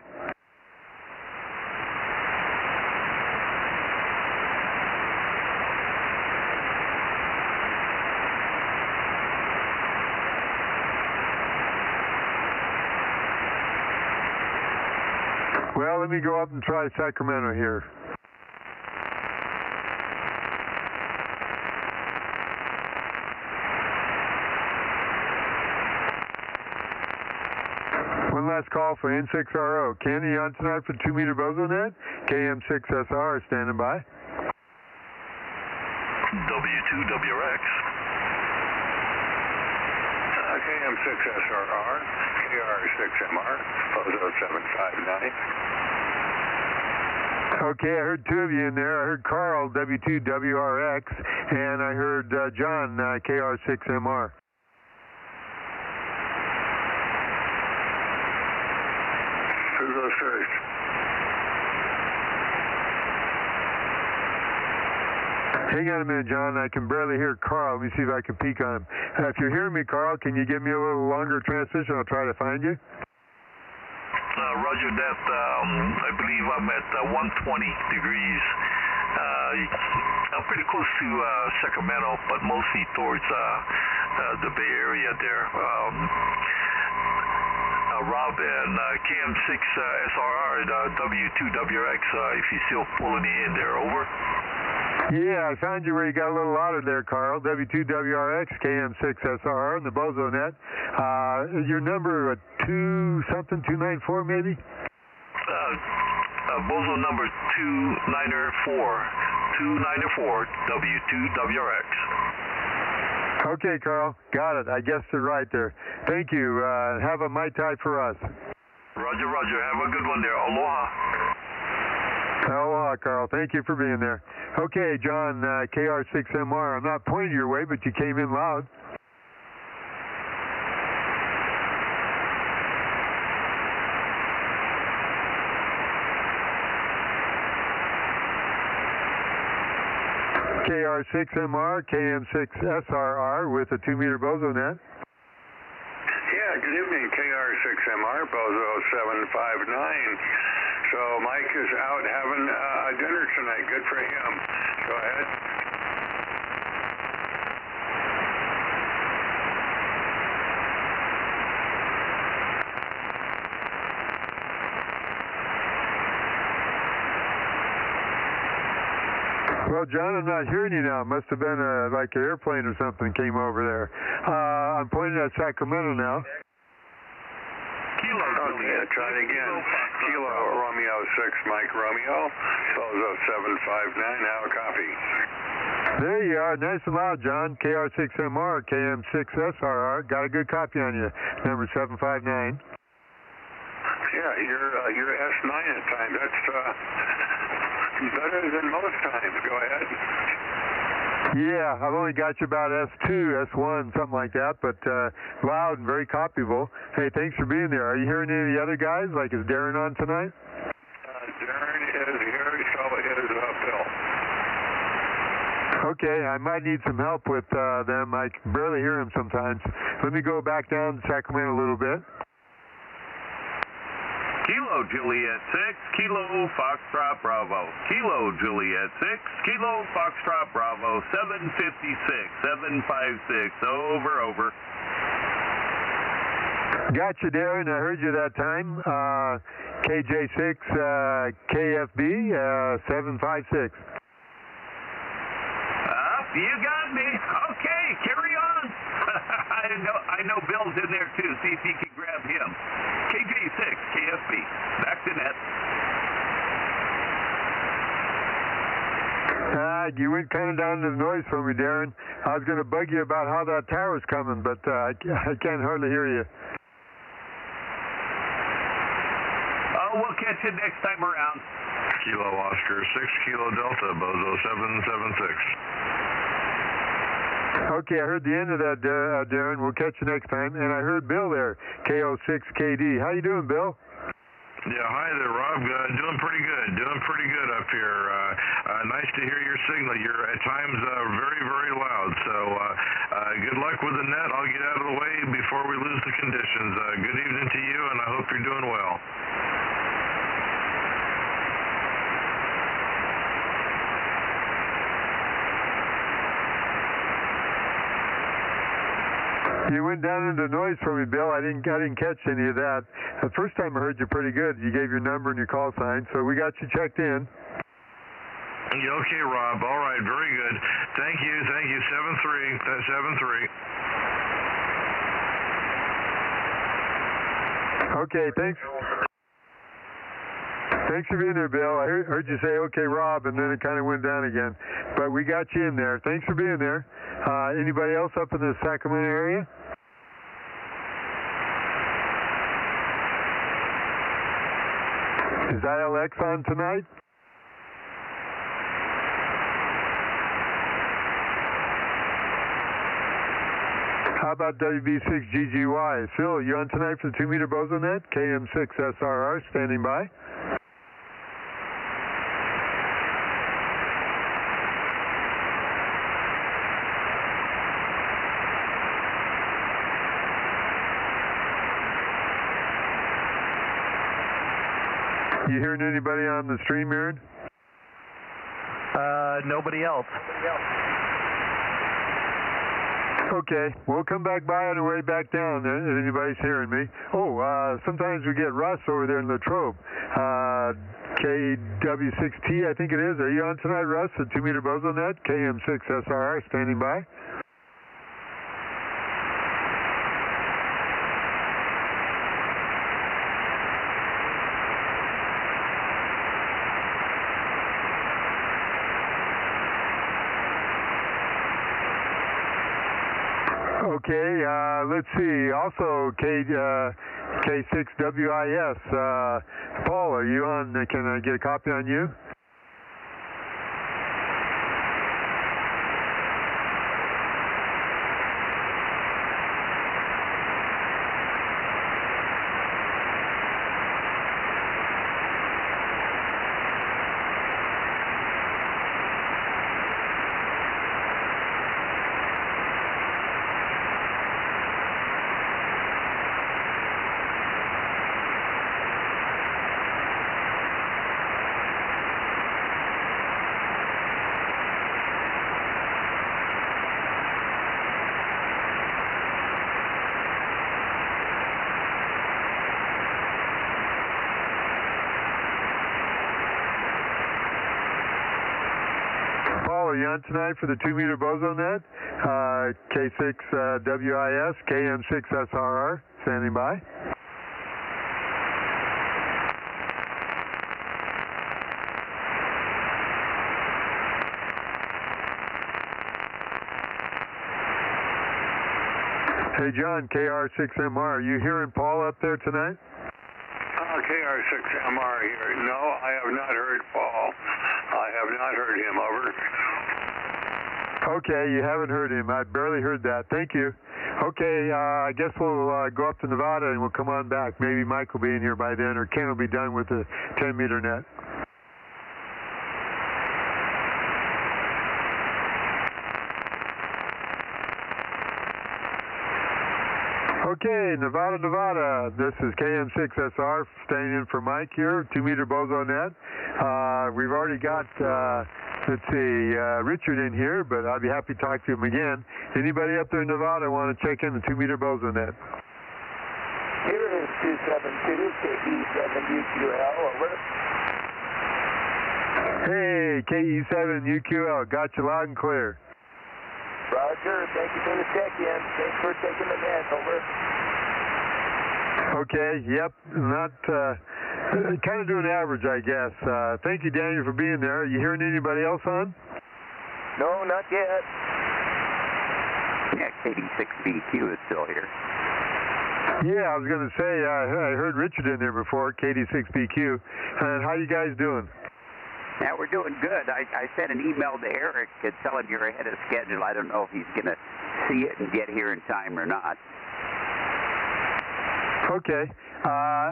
Well, let me go up and try Sacramento here. One last call for N6RO. Ken, are you on tonight for 2-meter Bozo Net? KM6SR standing by. W2WRX. KM6SRR, KR6MR, Bozo 759. Okay, I heard two of you in there. I heard Carl, W2WRX, and I heard John, KR6MR. Who goes first? Hang on a minute, John. I can barely hear Carl. Let me see if I can peek on him. If you're hearing me, Carl, can you give me a little longer transmission? I'll try to find you. Roger that. I believe I'm at 120 degrees. I'm pretty close to Sacramento, but mostly towards the Bay Area there. Rob and KM6SRR, W2WRX, if you're still pulling me in there, over. Yeah, I found you where you got a little louder there, Carl. W2WRX, KM6SRR, and the Bozo Net. Your number, 294 maybe? Bozo number 294, W2WRX. Okay, Carl, got it. I guessed it right there. Thank you. Have a Mai Tai for us. Roger, roger. Have a good one there. Aloha. Aloha, Carl. Thank you for being there. Okay, John, KR6MR. I'm not pointing your way, but you came in loud. KR6MR, KM6SRR with a 2-meter Bozo Net. Yeah, good evening, KR6MR, Bozo 759. So Mike is out having a dinner tonight. Good for him. Go ahead. Well, John, I'm not hearing you now. It must have been like an airplane or something came over there. I'm pointing at Sacramento now. Okay, try it again. Kilo Romeo 6, Mike Romeo, Bozo 759, now copy. There you are, nice and loud, John. KR6MR, KM6SRR, got a good copy on you, number 759. Yeah, you're S9 at times. That's better than most times. Go ahead. Yeah, I've only got you about S2, S1, something like that, but loud and very copyable. Hey, thanks for being there. Are you hearing any of the other guys? Like, is Darren on tonight? Darren is here, so is Bill. Okay, I might need some help with them. I can barely hear them sometimes. Let me go back down to Sacramento a little bit. Kilo Juliet 6, Kilo Foxtrot Bravo. Kilo Juliet 6, Kilo Foxtrot Bravo, 756, 756, over. Got you, Darren. I heard you that time. KJ6, KFB, 756. You got me. Okay, carry on. I know Bill's in there too. See if you can grab him. KJ6, KFB, back to net. You went kind of down to the noise for me, Darren. I was going to bug you about how that tower's coming, but I can't hardly hear you. Oh, we'll catch you next time around. Kilo Oscar 6, Kilo Delta, Bozo 776. Okay, I heard the end of that, Darren. We'll catch you next time. And I heard Bill there, KO6KD. How you doing, Bill? Yeah, hi there, Rob. Doing pretty good up here. Nice to hear your signal. You're at times very, very loud. So good luck with the net. I'll get out of the way before we lose the conditions. Good evening to you, and I hope you're doing well. You went down into noise for me, Bill. I didn't catch any of that. The first time I heard you pretty good. You gave your number and your call sign, so we got you checked in. Yeah, okay, Rob. All right, very good. Thank you. 73. Okay, thanks. Thanks for being there, Bill. I heard you say, okay, Rob, and then it kind of went down again. But we got you in there. Thanks for being there. Anybody else up in the Sacramento area? Is ILX on tonight? How about WB6GGY? Phil, you on tonight for the 2-meter Bozo Net? KM6SRR standing by. You hearing anybody on the stream, Aaron? Nobody else. Okay, we'll come back by on the way back down if anybody's hearing me. Oh, sometimes we get Russ over there in Latrobe. KW6T, I think it is. Are you on tonight, Russ, at 2-meter Bozo Net? KM6SRR standing by. Okay, let's see. Also, K6WIS. Paul, are you on? Can I get a copy on you? Are you on tonight for the 2-meter Bozo Net? K6WIS, KM6SRR, standing by. Hey, John, KR6MR, are you hearing Paul up there tonight? KR6MR here. No, I have not heard Paul. I have not heard him. Over. Okay, you haven't heard him. I barely heard that. Thank you. Okay, I guess we'll go up to Nevada and we'll come on back. Maybe Mike will be in here by then, or Ken will be done with the 10-meter net. Okay, Nevada, Nevada. This is KM6SR staying in for Mike here, 2-meter Bozo Net. We've already got, let's see, Richard in here, but I'd be happy to talk to him again. Anybody up there in Nevada want to check in the 2-meter Bozo Net? Here is 272 KE7UQL, over. Hey, KE7UQL, got you loud and clear. Roger, thank you for the check-in. Thanks for taking the net, over. Okay, yep, not, kind of doing average, I guess. Thank you, Daniel, for being there. Are you hearing anybody else on? No, not yet. Yeah, KD6BQ is still here. Yeah, I was going to say, I heard Richard in there before, KD6BQ. And how you guys doing? Yeah, we're doing good. I sent an email to Eric telling you're ahead of schedule. I don't know if he's going to see it and get here in time or not. Okay.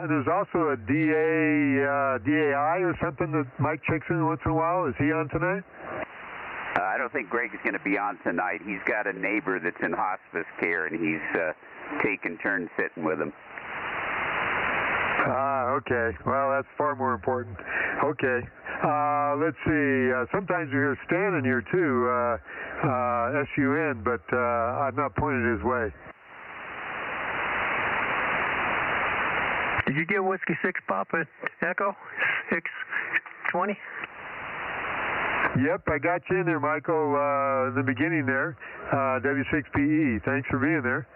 There's also a DAI or something that Mike checks in once in a while. Is he on tonight? I don't think Greg is going to be on tonight. He's got a neighbor that's in hospice care, and he's taking turns sitting with him. Okay. Well, that's far more important. Okay. Let's see. Sometimes we hear Stan in here, too, SUN, but I'm not pointed his way. Did you get Whiskey 6 Papa Echo 620? Yep, I got you in there, Michael, in the beginning there. W6PE. Thanks for being there.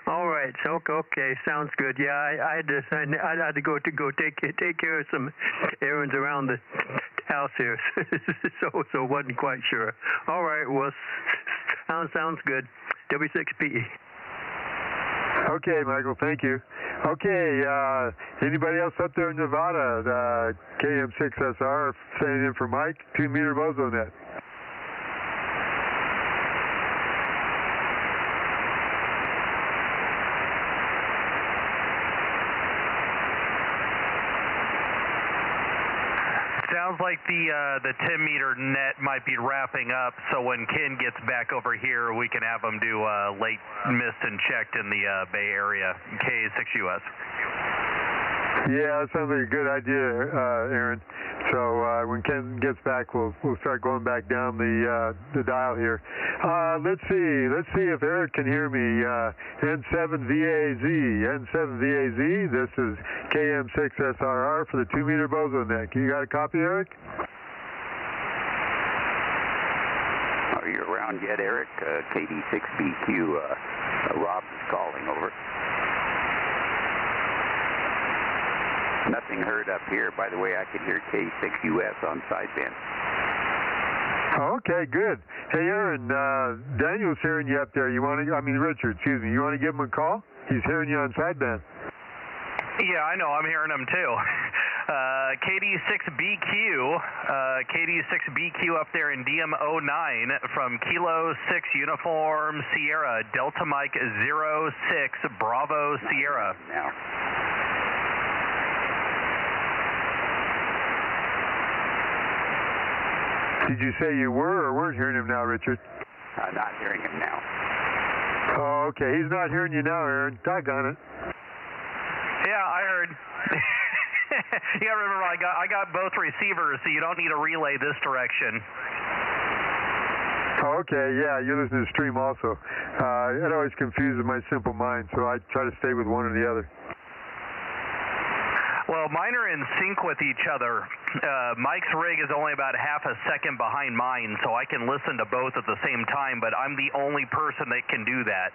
All right. Okay. Sounds good. Yeah, I had to go take care of some errands around the house here, so wasn't quite sure. All right. Well, sounds good. W6PE. Okay, Michael. Thank you. Okay, anybody else up there in Nevada, KM6SR, standing in for Mike, 2-meter Bozo Net. Sounds like the 10-meter net might be wrapping up, so when Ken gets back over here, we can have him do late missed and checked in the Bay Area, K6US. Yeah, that sounds like a good idea, Aaron. So when Ken gets back, we'll start going back down the dial here. Let's see if Eric can hear me. N7VAZ, N7VAZ. This is KM6SRR for the 2-meter Bozo Net. You got a copy, Eric? Are you around yet, Eric? KD6BQ. Rob is calling over. Nothing heard up here. By the way, I can hear K6US on sideband. Okay, good. Hey, Aaron, Daniel's hearing you up there. Richard, excuse me. You want to give him a call? He's hearing you on sideband. Yeah, I know. I'm hearing him too. KD6BQ up there in DM09 from Kilo 6 Uniform Sierra, Delta Mike 06 Bravo Sierra. Now. Did you say you were or weren't hearing him now, Richard? Not hearing him now. Oh, okay. He's not hearing you now, Aaron. Doggone it. Yeah, I heard. You gotta remember, I got both receivers, so you don't need to relay this direction. Okay, yeah, you listen to the stream also. It always confuses my simple mind, so I try to stay with one or the other. Well, mine are in sync with each other. Mike's rig is only about half a second behind mine, so I can listen to both at the same time, but I'm the only person that can do that.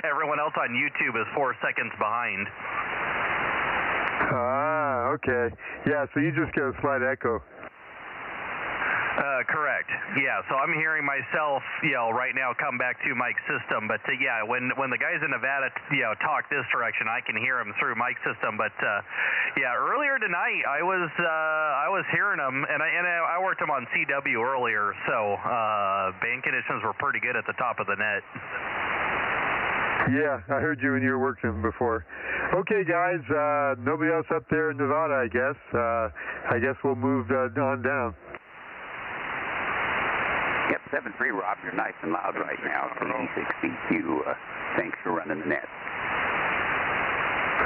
Everyone else on YouTube is 4 seconds behind. Ah, okay. Yeah, so you just get a slight echo. Correct. Yeah, so I'm hearing myself, right now come back to Mike's system. But yeah, when the guys in Nevada, talk this direction, I can hear them through Mike's system. But yeah, earlier tonight I was hearing them, and I worked them on CW earlier, so band conditions were pretty good at the top of the net. Yeah, I heard you when you were working before. Okay, guys, nobody else up there in Nevada, I guess. I guess we'll move on down. Yep, 7-3, Rob, you're nice and loud right now. KD6BQ, thanks for running the net.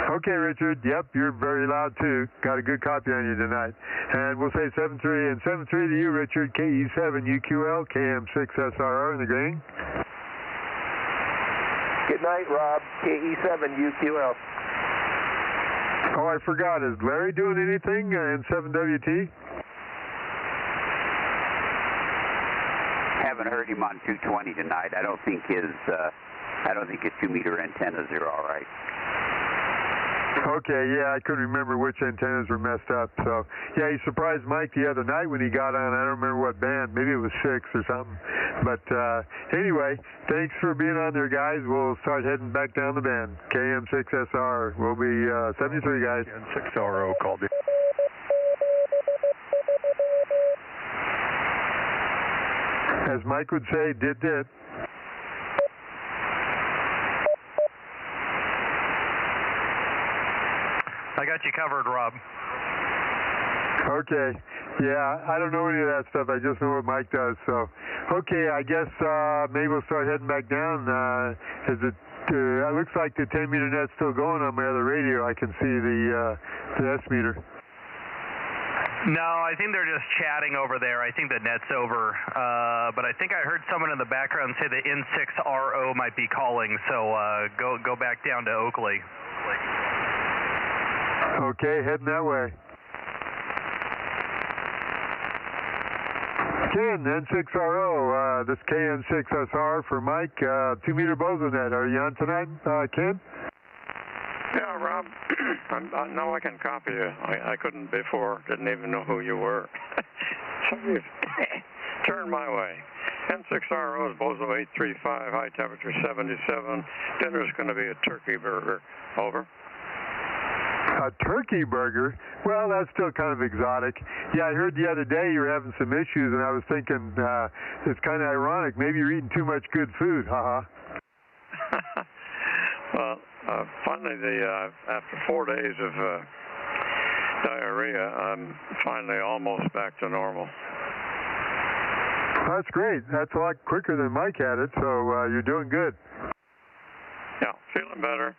Okay, Richard. Yep, you're very loud too. Got a good copy on you tonight. And we'll say 7-3 and 7-3 to you, Richard. KE7UQL, KM6SRR in the green. Good night, Rob. KE7UQL. Oh, I forgot. Is Larry doing anything in 7WT? Haven't heard him on 220 tonight. I don't think his 2-meter antennas are all right. Okay, yeah, I couldn't remember which antennas were messed up. So, yeah, he surprised Mike the other night when he got on. I don't remember what band. Maybe it was 6 or something. But anyway, thanks for being on there, guys. We'll start heading back down the band. KM6SR. We'll be 73, guys. KM6RO called in. As Mike would say, did. I got you covered, Rob. Okay. Yeah, I don't know any of that stuff. I just know what Mike does. So, okay, I guess maybe we'll start heading back down. It looks like the 10-meter net's still going on my other radio. I can see the S-meter. No, I think they're just chatting over there. I think the net's over. But I think I heard someone in the background say the N6RO might be calling, so go back down to Oakley. Okay, heading that way. Ken, N6RO, this KM6SR for Mike, 2-meter Bozo Net. Are you on tonight, Ken? Yeah, Rob, now I can copy you. I couldn't before, didn't even know who you were. So you turn my way. N6RO's Bozo 835, high temperature 77. Dinner's going to be a turkey burger. Over. A turkey burger? Well, that's still kind of exotic. Yeah, I heard the other day you were having some issues, and I was thinking it's kind of ironic. Maybe you're eating too much good food, haha. Well, finally, after 4 days of diarrhea, I'm finally almost back to normal. That's great. That's a lot quicker than Mike had it, so you're doing good. Yeah, feeling better.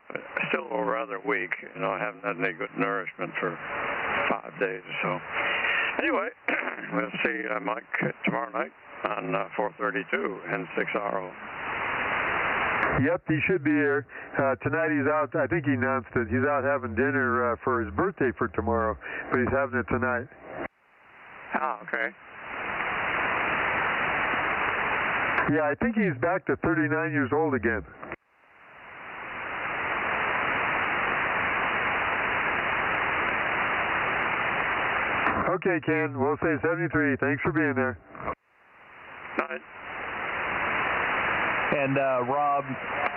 Still rather weak. You know, I haven't had any good nourishment for 5 days or so. Anyway, we'll see Mike tomorrow night on 432 N6RO. Yep, he should be here. Tonight he's out, I think he announced it, he's out having dinner for his birthday for tomorrow, but he's having it tonight. Ah, okay. Yeah, I think he's back to 39 years old again. Okay, Ken, we'll say 73. Thanks for being there. Night. And Rob,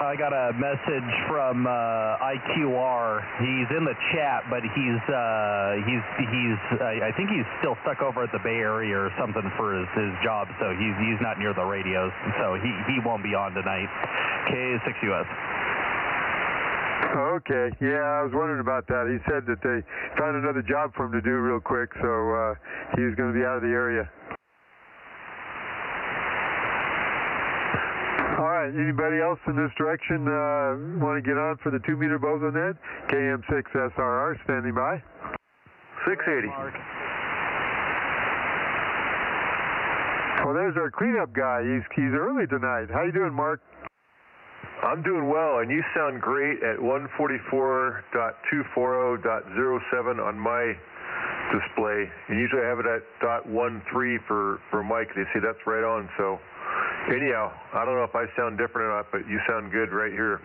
I got a message from IQR. He's in the chat, but he's I think he's still stuck over at the Bay Area or something for his job, so he's not near the radios, so he won't be on tonight. K6US. Okay, yeah, I was wondering about that. He said that they found another job for him to do real quick, so he was going to be out of the area. All right, anybody else in this direction want to get on for the 2-meter Bozo Net? KM6SRR standing by. 680. Well, there's our cleanup guy. He's early tonight. How you doing, Mark? I'm doing well, and you sound great at 144.240.07 on my display. And usually I have it at .13 for Mike. They say that's right on, so... Anyhow, I don't know if I sound different or not, but you sound good right here.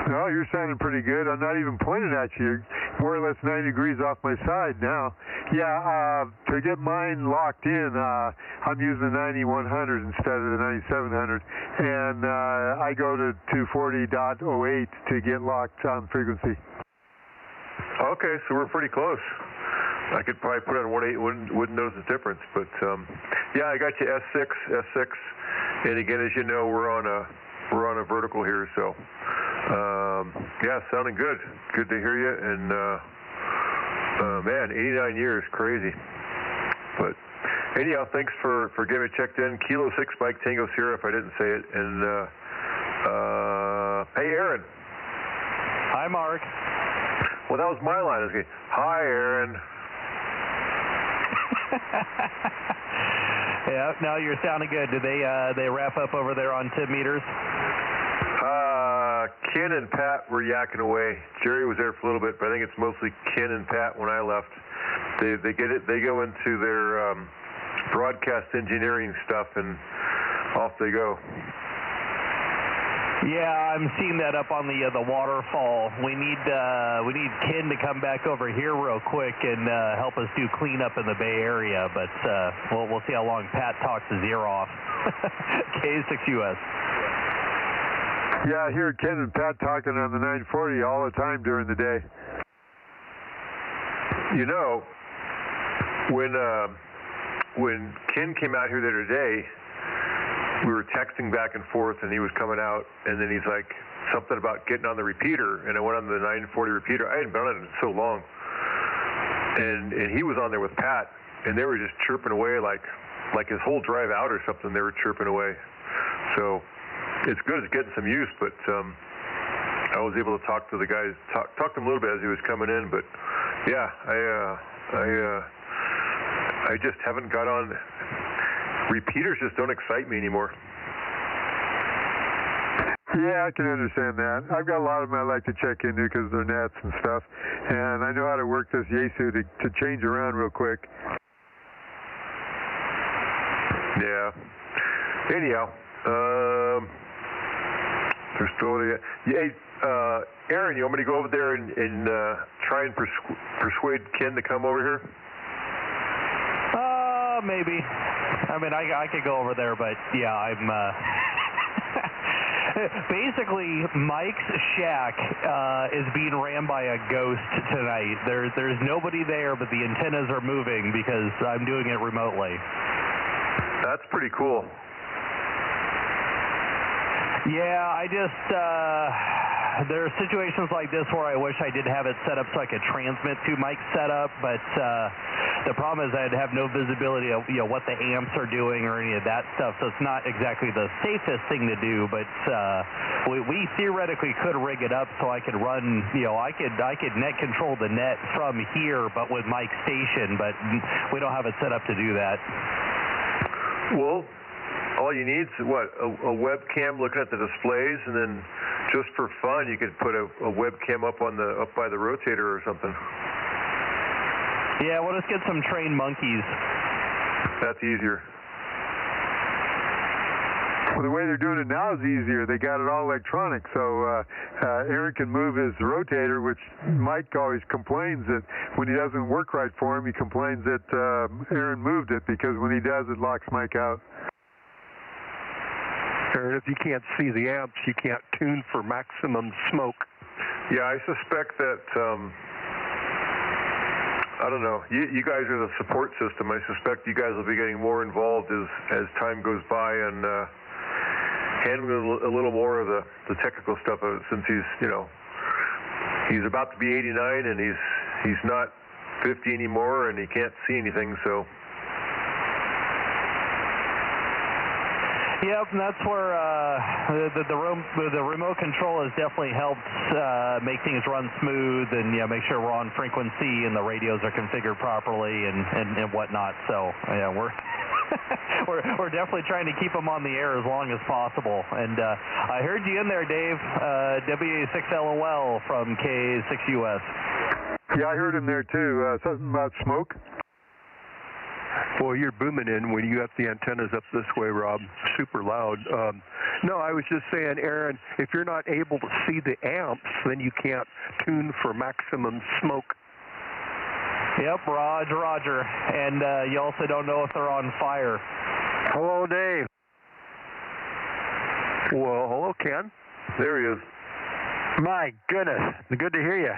No, you're sounding pretty good. I'm not even pointing at you. You're more or less 90 degrees off my side now. Yeah, to get mine locked in, I'm using the 9100 instead of the 9700. And I go to 240.08 to get locked on frequency. Okay, so we're pretty close. I could probably put it on 1.8, wouldn't notice the difference, but yeah, I got you S6, and again, as you know, we're on a vertical here, so yeah, sounding good. Good to hear you, and man, 89 years, crazy. But anyhow, thanks for getting me checked in. Kilo 6 Mike Tango Sierra, if I didn't say it, and hey, Aaron. Hi, Mark. Well, that was my line. Okay. Hi, Aaron. Yeah, no, you're sounding good. Did they wrap up over there on 10 meters? Ken and Pat were yakking away. Jerry was there for a little bit, but I think it's mostly Ken and Pat when I left. They get it. They go into their broadcast engineering stuff, and off they go. Yeah, I'm seeing that up on the waterfall. We need Ken to come back over here real quick and help us do cleanup in the Bay Area. But we'll see how long Pat talks his ear off. K6US. Yeah, I hear Ken and Pat talking on the 940 all the time during the day. You know, when Ken came out here the other day, we were texting back and forth, and he was coming out, and then he's like, something about getting on the repeater, and I went on the 940 repeater. I hadn't been on it in so long, and he was on there with Pat, and they were just chirping away like his whole drive out or something. They were chirping away, so it's good. It's getting some use, but I was able to talk to the guys, talk to him a little bit as he was coming in, but yeah, I just haven't got on. Repeaters just don't excite me anymore. Yeah, I can understand that. I've got a lot of them I like to check into because they're nets and stuff, and I know how to work this Yaesu to change around real quick. Yeah. Anyhow, there's still hey, Aaron, you want me to go over there and try and persuade Ken to come over here? Maybe. I mean, I could go over there, but yeah, I'm Basically, Mike's shack is being ran by a ghost tonight. There's nobody there, but the antennas are moving because I'm doing it remotely. That's pretty cool. Yeah, I just, there are situations like this where I wish I did have it set up so I could transmit to Mike's setup, but the problem is I'd have no visibility of, what the amps are doing or any of that stuff, so it's not exactly the safest thing to do, but we theoretically could rig it up so I could run, I could net control the net from here, but with Mike's station, but we don't have it set up to do that. Well, all you need is a webcam looking at the displays, and then just for fun, you could put a webcam up by the rotator or something. Yeah, we'll just get some trained monkeys. That's easier. Well, the way they're doing it now is easier. They got it all electronic, so Aaron can move his rotator, which Mike always complains that when he doesn't work right for him, he complains that Aaron moved it, because when he does, it locks Mike out. Aaron, if you can't see the amps, you can't tune for maximum smoke. Yeah, I suspect that, I don't know, you guys are the support system. I suspect you guys will be getting more involved as time goes by and handling a little more of the technical stuff of it, since he's about to be 89 and he's not 50 anymore and he can't see anything, so. Yep, and that's where the remote control has definitely helped make things run smooth and make sure we're on frequency and the radios are configured properly and whatnot. So yeah, we're definitely trying to keep them on the air as long as possible. And I heard you in there, Dave, WA6LOL from K6US. Yeah, I heard him there too. Something about smoke. Well, you're booming in when you got the antennas up this way, Rob. Super loud. No, I was just saying, Aaron, if you're not able to see the amps, then you can't tune for maximum smoke. Yep, Roger. And you also don't know if they're on fire. Hello, Dave. Well, hello, Ken. There he is. My goodness, good to hear you.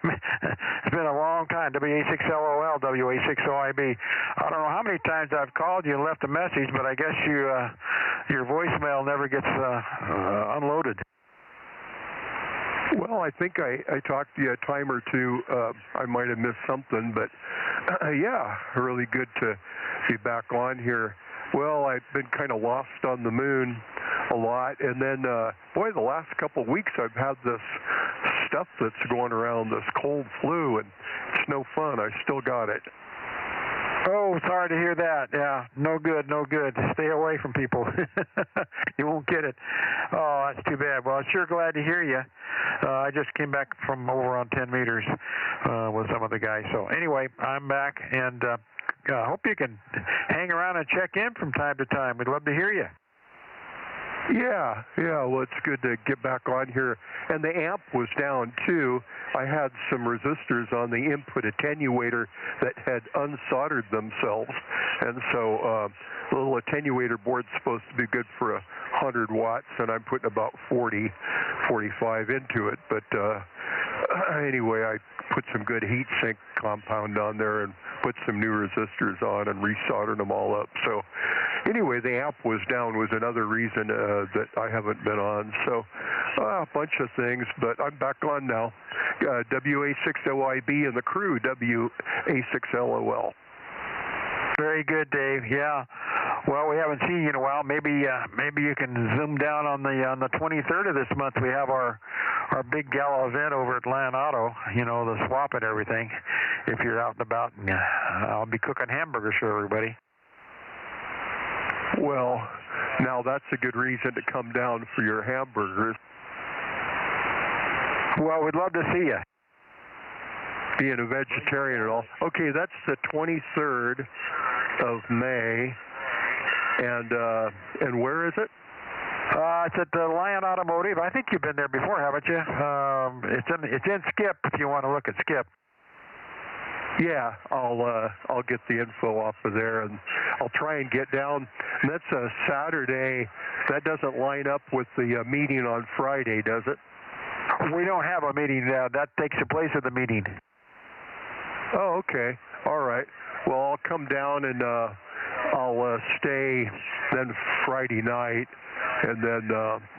It's been a long time. WA6LOL, WA6OIB. I don't know how many times I've called you and left a message, but I guess your voicemail never gets unloaded. Well, I think I talked to you a time or two. I might have missed something, but yeah, really good to be back on here. Well, I've been kind of lost on the moon a lot, and then, boy, the last couple of weeks I've had this stuff that's going around, this cold flu, and it's no fun. I still got it. Oh, sorry to hear that. Yeah, no good. Stay away from people. You won't get it. Oh, that's too bad. Well, I'm sure glad to hear you. I just came back from over on 10 meters with some of the guys. So anyway, I'm back, and I hope you can hang around and check in from time to time. We'd love to hear you. Yeah, well, it's good to get back on here. And the amp was down, too. I had some resistors on the input attenuator that had unsoldered themselves. And so the little attenuator board's supposed to be good for 100 watts, and I'm putting about 40, 45 into it. But anyway, I put some good heat sink compound on there and put some new resistors on and resoldered them all up. So anyway, the amp was down was another reason that I haven't been on. So a bunch of things, but I'm back on now. WA6OIB and the crew, WA6LOL. Very good, Dave. Yeah. Well, we haven't seen you in a while. Maybe you can zoom down on the 23rd of this month. We have our big gala event over at Land Auto. The swap and everything. If you're out and about, I'll be cooking hamburgers for everybody. Well, now that's a good reason to come down for your hamburgers. Well, we'd love to see you. Being a vegetarian and all. Okay, that's the 23rd of May. And where is it? It's at the Lion Automotive. I think you've been there before, haven't you? It's in Skip if you want to look at Skip. Yeah, I'll get the info off of there, and I'll try and get down. And that's a Saturday. That doesn't line up with the meeting on Friday, does it? We don't have a meeting. That takes the place of the meeting. Oh, okay. All right. Well, I'll come down and I'll stay then Friday night, and then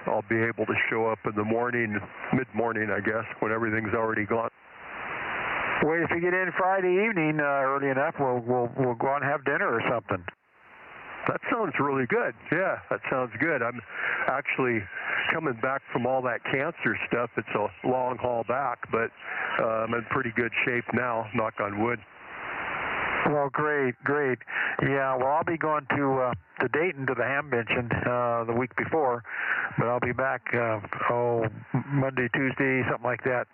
I'll be able to show up in the morning, mid-morning, I guess, when everything's already gone. Wait, if you get in Friday evening early enough, we'll go out and have dinner or something. That sounds really good. Yeah, that sounds good. I'm actually coming back from all that cancer stuff. It's a long haul back, but I'm in pretty good shape now, knock on wood. Well, great. Yeah, well, I'll be going to Dayton to the Hamvention the week before, but I'll be back Monday, Tuesday, something like that,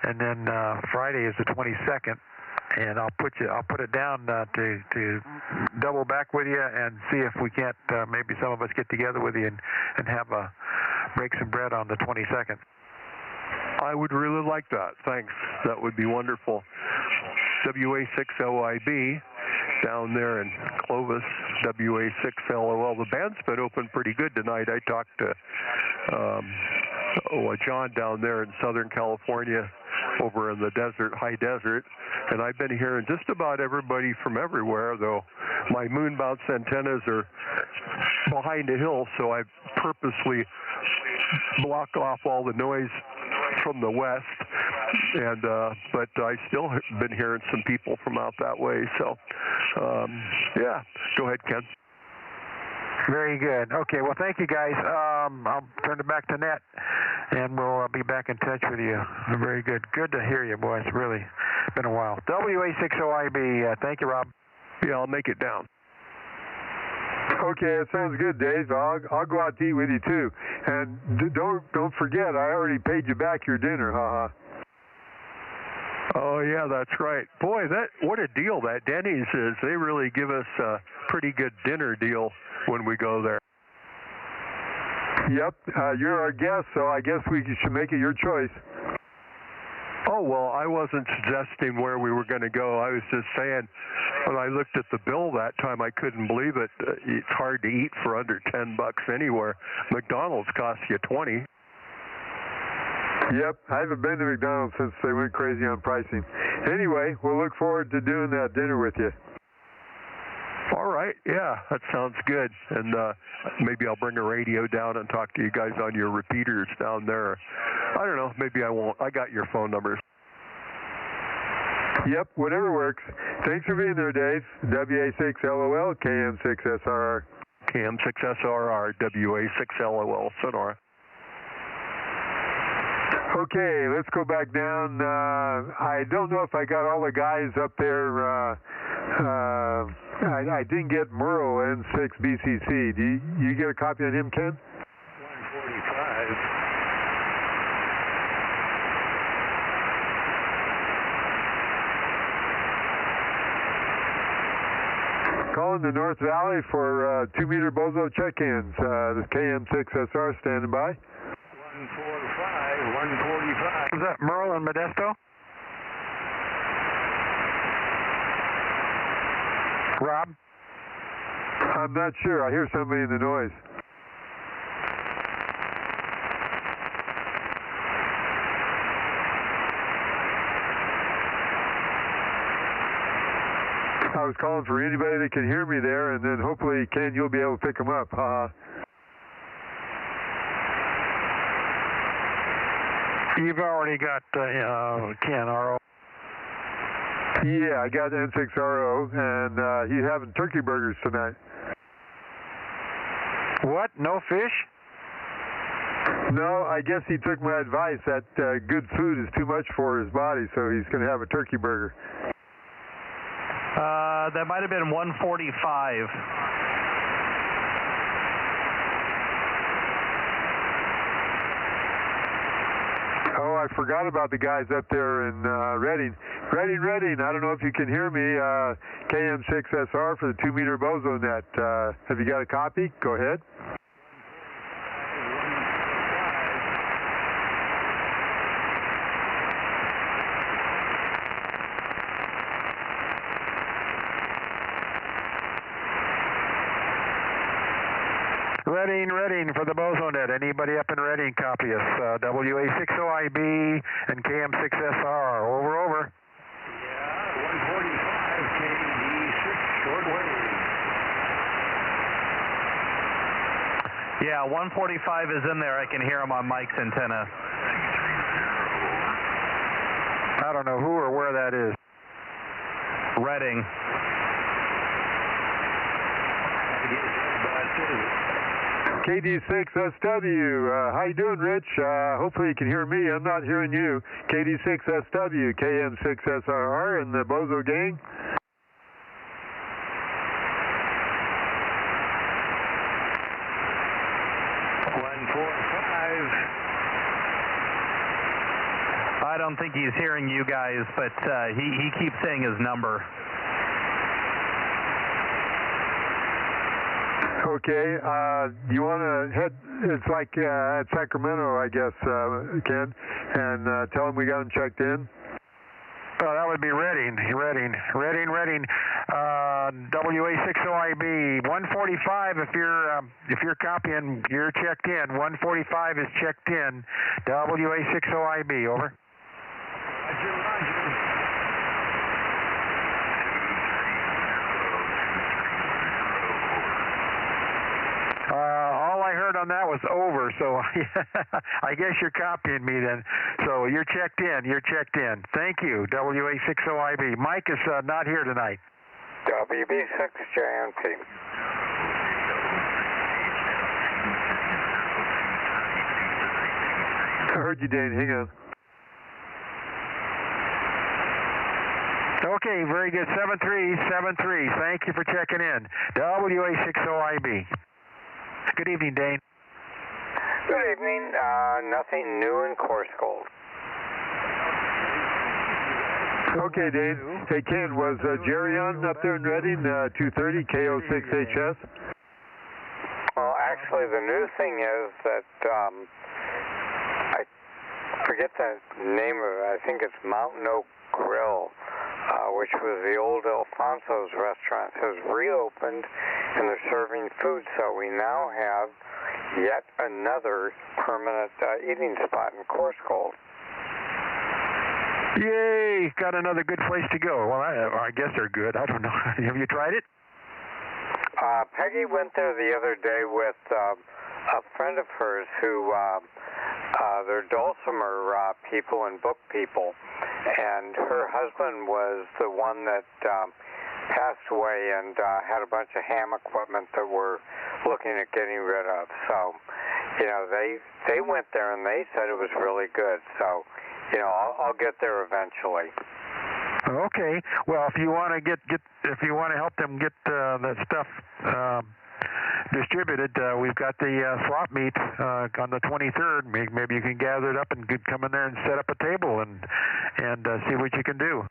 and then Friday is the 22nd. And I'll put it down to double back with you and see if we can't maybe some of us get together with you and have break some bread on the 22nd. I would really like that. Thanks. That would be wonderful. WA6LIB down there in Clovis, WA6LOL. The band's been open pretty good tonight. I talked to John down there in Southern California over in the desert, high desert, and I've been hearing just about everybody from everywhere, though my moon bounce antennas are behind a hill, so I purposely block off all the noise from the west, and but I still been hearing some people from out that way, so yeah, go ahead, Ken. Very good. Okay, well, thank you, guys. I'll turn it back to Net, and we'll be back in touch with you. Very good. Good to hear you, boys. Really been a while. WA6OIB. Thank you, Rob. Yeah, I'll make it down. Okay, it sounds good, Dave. I'll go out to eat with you too. And don't forget, I already paid you back your dinner. Haha. Oh yeah, that's right. Boy, what a deal that Denny's is. They really give us a pretty good dinner deal when we go there. Yep, you're our guest, so I guess we should make it your choice. Oh, well, I wasn't suggesting where we were going to go. I was just saying, when I looked at the bill that time, I couldn't believe it. It's hard to eat for under $10 anywhere. McDonald's costs you $20. Yep, I haven't been to McDonald's since they went crazy on pricing. Anyway, we'll look forward to doing that dinner with you. All right, yeah, that sounds good. And maybe I'll bring a radio down and talk to you guys on your repeaters down there. I don't know, maybe I won't. I got your phone numbers. Yep, whatever works. Thanks for being there, Dave. WA6LOL, KM6SRR. KM6SRR, WA6LOL, Sonora. Okay, let's go back down. I don't know if I got all the guys up there. I didn't get Merle N6BCC. Do you get a copy on him, Ken? 145. Calling the North Valley for 2-meter Bozo check-ins. This KM6SR standing by. 145. Is that Merle and Modesto? Rob? I'm not sure. I hear somebody in the noise. I was calling for anybody that can hear me there, and then hopefully, Ken, you'll be able to pick them up. You've already got Ken, RO. Yeah, I got N6RO, and he's having turkey burgers tonight. What? No fish? No, I guess he took my advice that good food is too much for his body, so he's going to have a turkey burger. That might have been 145. Oh, I forgot about the guys up there in Redding. Redding, I don't know if you can hear me. KM6SR for the 2-meter Bozo Net. Have you got a copy? Go ahead. Reading for the Bozo Net. Anybody up in Reading copy us? WA60IB and KM6SR. Over. Yeah, 145 KD6 shortwave. Yeah, 145 is in there. I can hear him on Mike's antenna. I don't know who or where that is. Reading. KD6SW. How you doing, Rich? Hopefully you can hear me. I'm not hearing you. KD6SW, KM6SRR, and the Bozo gang. I don't think he's hearing you guys, but he keeps saying his number. Okay, you want to head, it's like at Sacramento, I guess, Ken, and tell them we got them checked in? Oh, that would be Reading. WA60IB 145. If you're copying, you're checked in. 145 is checked in. WA60IB. Over. All I heard on that was over, so I guess you're copying me then. So you're checked in. Thank you, WA60IB. Mike is not here tonight. WB6JNP. I heard you, Dane. Hang on. Okay, very good. 7373. Thank you for checking in. WA60IB. Good evening, Dane. Good evening. Nothing new in course gold. Okay, Dane. Hey, Ken, was Jerry on up there in Reading, 230 KO6HS? Well, actually, the new thing is that I forget the name of it. I think it's Mountain Oak Grill, which was the old Alfonso's restaurant, has reopened, and they're serving food. So we now have yet another permanent eating spot in Course Gold. Yay! Got another good place to go. Well, I guess they're good. I don't know. Have you tried it? Peggy went there the other day with a friend of hers who they're Dulcimer people and book people, and her husband was the one that passed away and had a bunch of ham equipment that we're looking at getting rid of. So, you know, they went there and they said it was really good. So, you know, I'll get there eventually. Okay. Well, if you want to if you want to help them get that stuff distributed, we've got the swap meet on the 23rd. Maybe you can gather it up and come in there and set up a table and see what you can do.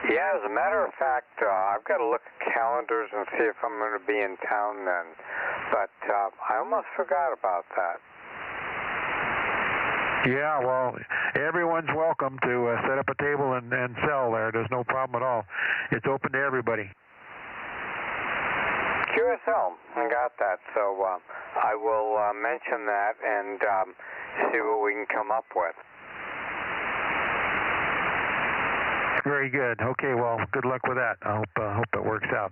Yeah, as a matter of fact, I've got to look at calendars and see if I'm going to be in town then. But I almost forgot about that. Yeah, well, everyone's welcome to set up a table and sell there. There's no problem at all. It's open to everybody. QSL, I got that. So I will mention that and see what we can come up with. Very good. Okay, well, good luck with that. I hope it works out.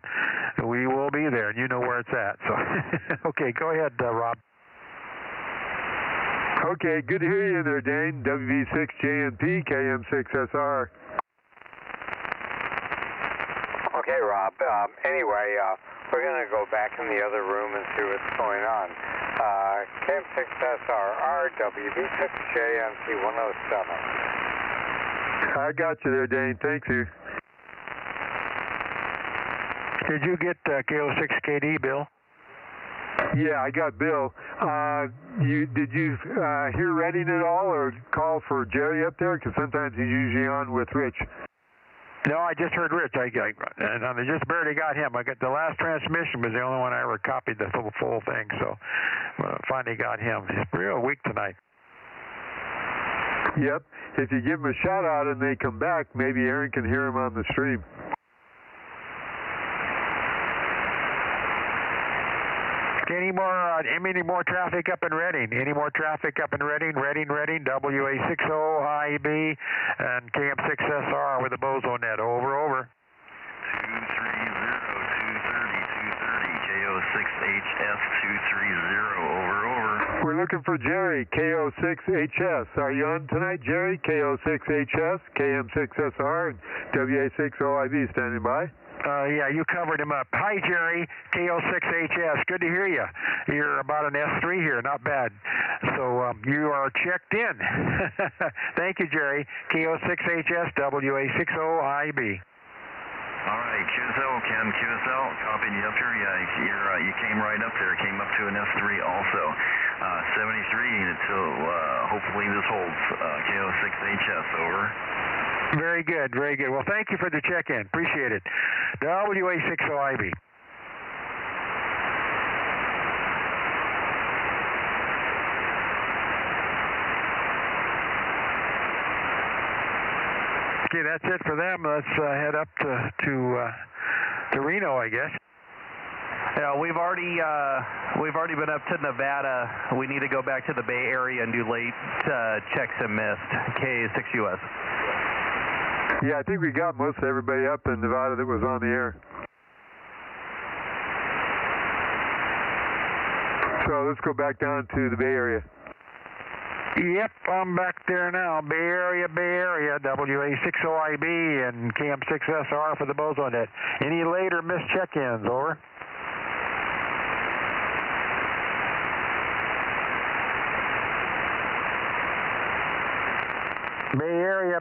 We will be there, and you know where it's at. So, okay, go ahead, Rob. Okay, good to hear you there, Dane. WV6JNP, KM6SR. Okay, Rob. Anyway, we're going to go back in the other room and see what's going on. KM6SR, WV6JNP 107. I got you there, Dane. Thank you. Did you get KO6KD, Bill? Yeah, I got Bill. Did you hear Reading at all, or call for Jerry up there? Because sometimes he's usually on with Rich. No, I just heard Rich. I just barely got him. I got the last transmission was the only one I ever copied the full thing. So finally got him. He's real weak tonight. Yep. If you give him a shout out and they come back, maybe Aaron can hear him on the stream. Any more traffic up in Reading? Any more traffic up in Reading? Reading, WA60IB and KM6SR with the Bozo Net. Over. 230, KO6HS 230, We're looking for Jerry, KO6HS. Are you on tonight, Jerry? KO6HS, KM6SR, and WA60IB standing by. Yeah, you covered him up. Hi, Jerry, KO6HS. Good to hear you. You're about an S3 here, not bad. So you are checked in. Thank you, Jerry. KO6HS, WA60IB. All right, QSL, Ken, QSL, copying you up here. Yeah, you came right up there, came up to an S3 also. 73 until hopefully this holds. KO6HS, over. Very good. Well, thank you for the check-in. Appreciate it. WA60IB. Okay, that's it for them. Let's head up to Reno, I guess. Yeah, we've already been up to Nevada. We need to go back to the Bay Area and do late checks and missed. K6US. Yeah, I think we got most of everybody up in Nevada that was on the air. So let's go back down to the Bay Area. Yep, I'm back there now. Bay Area, WA60IB and KM6SR for the Bozo Net. Any later missed check-ins, over?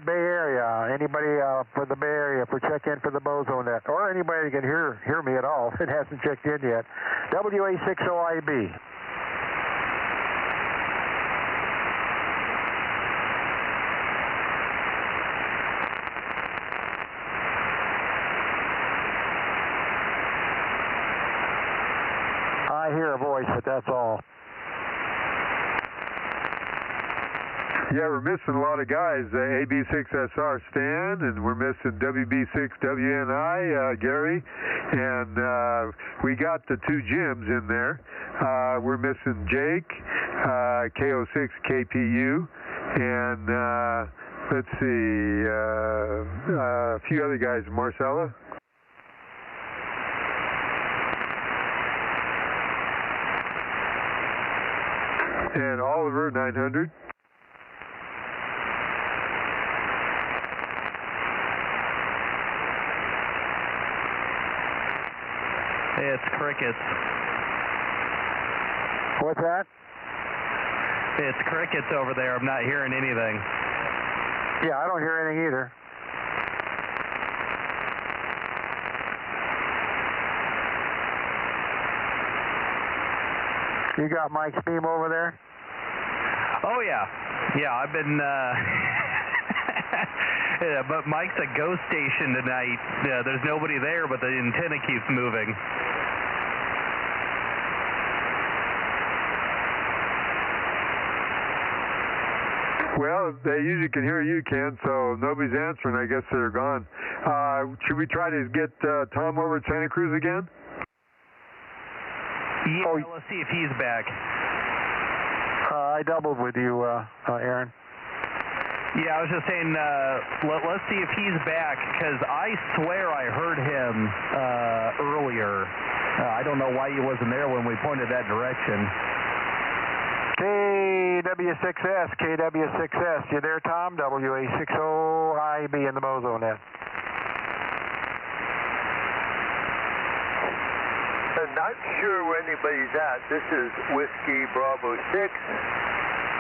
Bay Area. Anybody for the Bay Area for check-in for the Bozo Net? Or anybody that can hear me at all that hasn't checked in yet. WA60IB. I hear a voice, but that's all. Yeah, we're missing a lot of guys. AB6SR Stan, and we're missing WB6WNI, Gary, and we got the two Jims in there. We're missing Jake, KO6KPU, and let's see, a few other guys, Marcella. And Oliver, 900. It's crickets. What's that? It's crickets over there. I'm not hearing anything. Yeah, I don't hear anything either. You got Mike's beam over there? Oh, yeah. Yeah, I've been... Yeah, but Mike's a ghost station tonight. Yeah, there's nobody there, but the antenna keeps moving. Well, they usually can hear you, Ken, so nobody's answering. I guess they're gone. Should we try to get Tom over at Santa Cruz again? Yeah, let's see if he's back. I doubled with you, Aaron. Yeah, I was just saying, let's see if he's back, because I swear I heard him earlier. I don't know why he wasn't there when we pointed that direction. KW6S, you there, Tom? WA60IB in the Bozo Net. I'm not sure where anybody's at. This is Whiskey Bravo 6.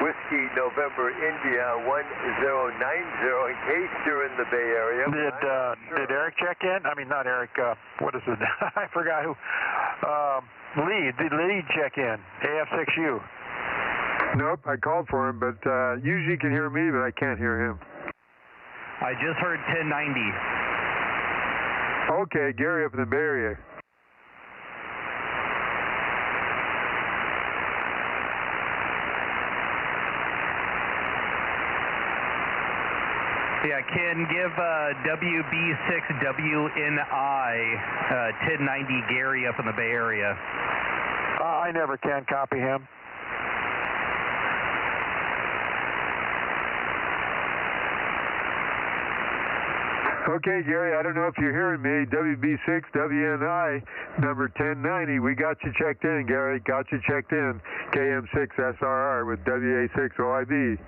Whiskey November India 1090 in case you're in the Bay Area. Did Eric check in? I mean, not Eric, what is it? I forgot who. Did Lead check in? AF6U. Nope, I called for him, but usually he can hear me, but I can't hear him. I just heard 1090. Okay, Gary up in the Bay Area. Yeah, Ken, give WB6WNI 1090 Gary up in the Bay Area. I never can copy him. Okay, Gary, I don't know if you're hearing me. WB6 WNI number 1090. We got you checked in, Gary. Got you checked in. KM6 SRR with WA6 OIB.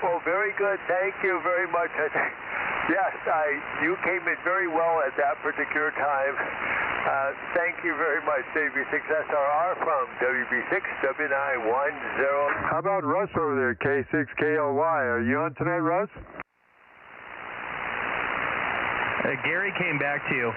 Well, very good. Thank you very much. Yes, you came in very well at that particular time. Thank you very much, WB6SRR from WB6W910. How about Russ over there, K6KLY? Are you on tonight, Russ? Gary came back to you.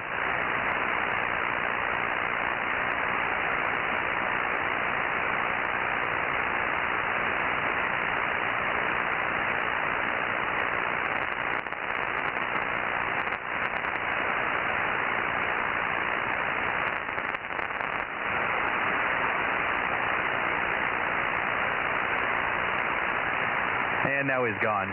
And now he's gone.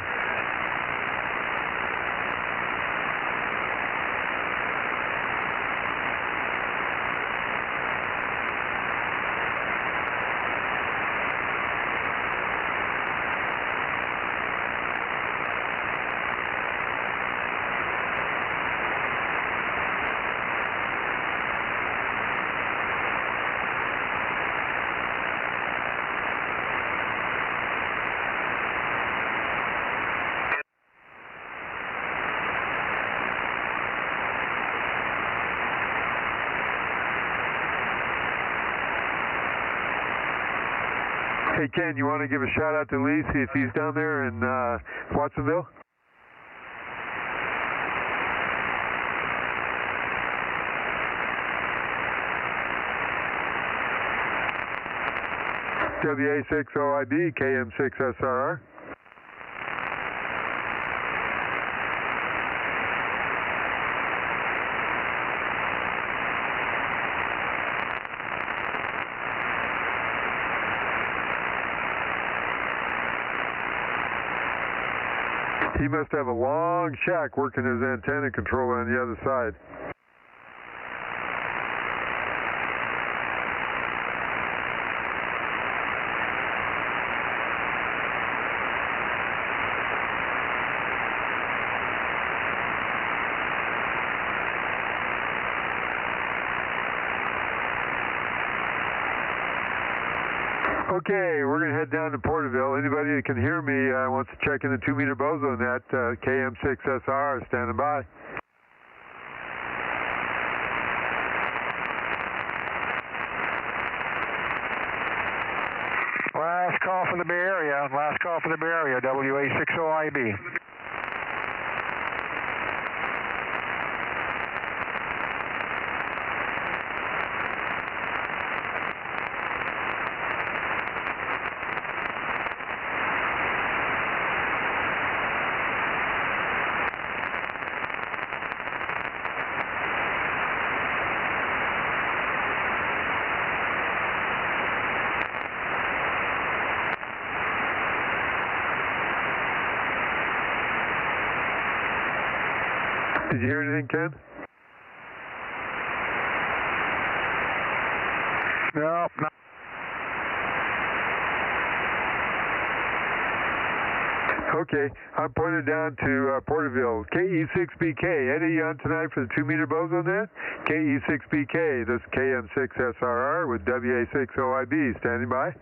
Hey, Ken, you want to give a shout out to Lee, see if he's down there in Watsonville? WA6OIB, KM6SRR. He must have a long shack working his antenna controller on the other side. Okay, we're going to head down to Porterville. Anybody that can hear me wants to check in the 2-meter Bozo Net, KM6SR, standing by. Last call for the Bay Area. Last call for the Bay Area, WA6OIB. Did you hear anything, Ken? No, not. Okay, I'm pointed down to Porterville. KE6BK. Eddie, you on tonight for the 2-meter Bozo Net? KE6BK. This is KM6SRR with WA6OIB. Standing by.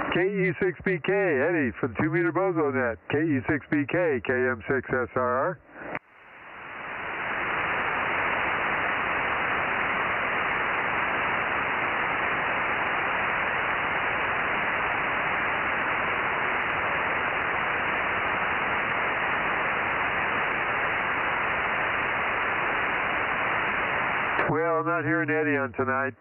KE6BK, Eddie, for the 2-meter Bozo Net. KE6BK, KM6SRR. Well, I'm not hearing Eddie on tonight.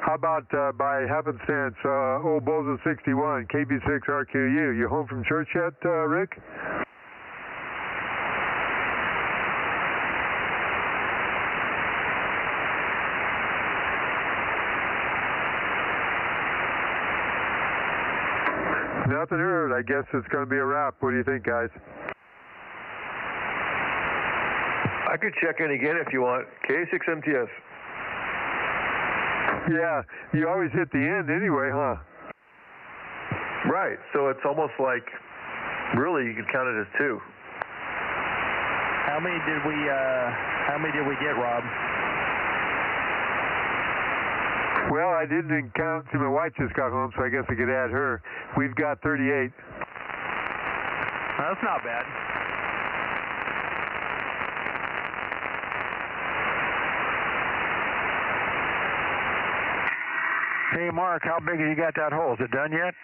How about by happenstance, old Bozo 61, KB6RQU. You home from church yet, Rick? Nothing heard. I guess it's going to be a wrap. What do you think, guys? I could check in again if you want. K6MTS. Yeah, you always hit the end anyway, huh? Right, so it's almost like, really, you could count it as two. How many did we get, Rob? Well, I didn't count till my wife just got home, so I guess I could add her. We've got 38. That's not bad. Hey, Mark, how big have you got that hole? Is it done yet?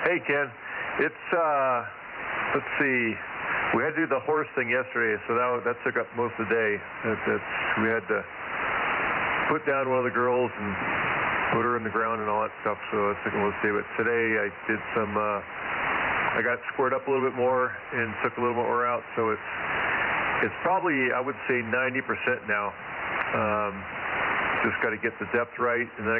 Hey, Ken. It's, let's see. We had to do the horse thing yesterday, so that took up most of the day. We had to put down one of the girls and put her in the ground and all that stuff, so it took most of the day. But today I did some, I got squared up a little bit more and took a little more out, so it's probably, I would say, 90% now. Just got to get the depth right, and then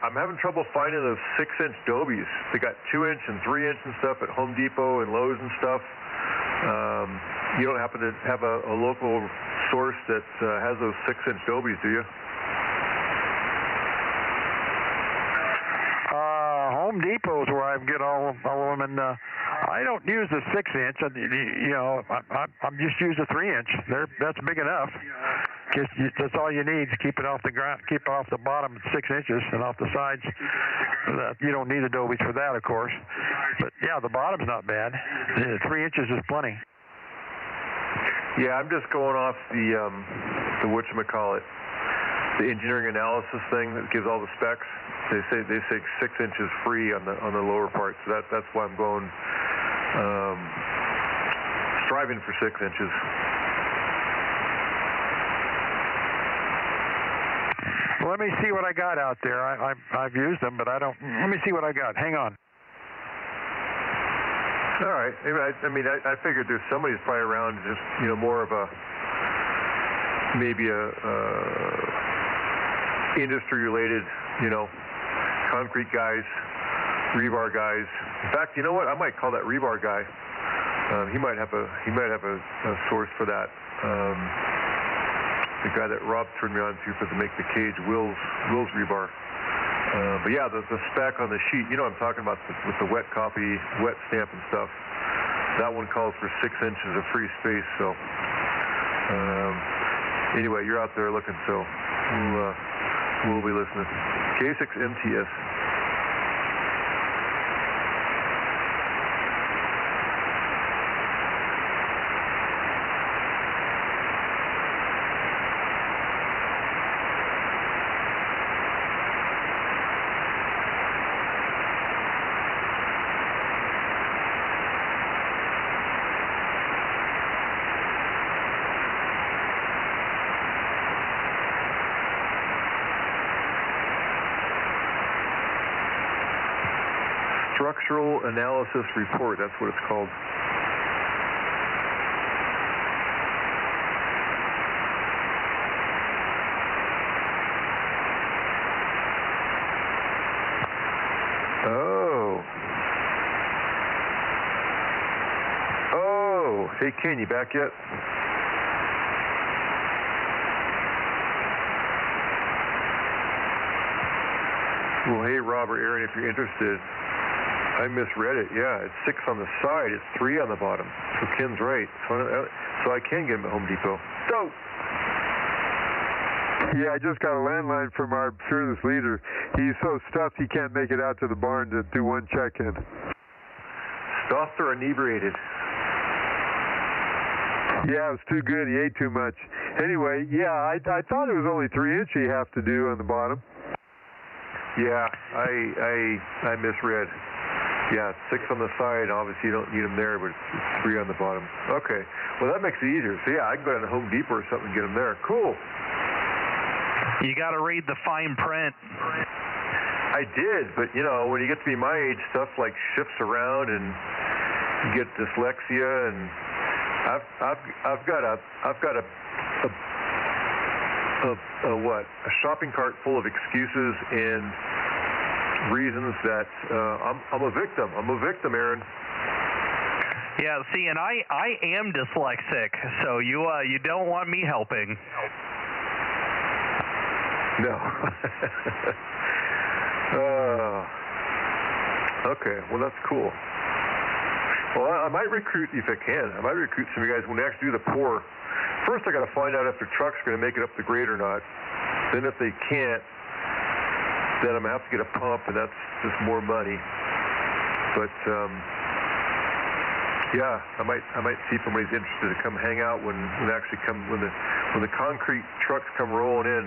I'm having trouble finding those 6-inch dobies. They got 2-inch and 3-inch and stuff at Home Depot and Lowe's and stuff. You don't happen to have a local source that has those 6-inch dobies, do you? Home Depot is where I get all of them, and I don't use the 6-inch. You know, I'm just use the 3-inch. That's big enough. That's all you need to keep it off the ground, keep it off the bottom 6 inches, and off the sides. You don't need adobe for that, of course. But yeah, the bottom's not bad. 3 inches is plenty. Yeah, I'm just going off the whatchamacallit, the engineering analysis thing that gives all the specs. They say 6 inches free on the lower part, so that's why I'm going striving for 6 inches. Well, let me see what I got out there. I've used them, but I don't. Let me see what I got. Hang on. All right. I figured there's somebody who's probably around, just more of a maybe a industry-related, concrete guys, rebar guys. In fact, you know what? I might call that rebar guy. He might have a source for that. The guy that Rob turned me on to for make the cage, Will's rebar. But yeah, the spec on the sheet, I'm talking about with the wet copy, wet stamp and stuff. That one calls for 6 inches of free space. So anyway, you're out there looking, so we'll be listening. K6MTS. Structural Analysis Report, that's what it's called. Oh, hey Ken, you back yet? Well, hey Rob or Aaron, if you're interested. I misread it. Yeah, it's 6 on the side. It's 3 on the bottom. So Ken's right. So I can get him at Home Depot. So. Yeah, I just got a landline from our fearless leader. He's so stuffed he can't make it out to the barn to do one check-in. Stuffed or inebriated? Yeah, it was too good. He ate too much. Anyway, yeah, I thought it was only 3 inch you have to do on the bottom. Yeah, I misread. Yeah, 6 on the side. Obviously, you don't need them there, but it's 3 on the bottom. Okay. Well, that makes it easier. So, yeah, I can go down to Home Depot or something and get them there. Cool. You got to read the fine print. I did, but, when you get to be my age, stuff like shifts around and you get dyslexia, and I've got a shopping cart full of excuses and reasons that I'm a victim. I'm a victim, Aaron. Yeah, see, and I am dyslexic, so you don't want me helping. No. Okay, well, that's cool. Well, I might recruit, if I can, I might recruit some of you guys when we actually do the pour. First, I got to find out if the truck's going to make it up the grade or not. Then if they can't, then I'm going to have to get a pump, and that's just more money. But, yeah, I might see if somebody's interested to come hang out when the concrete trucks come rolling in,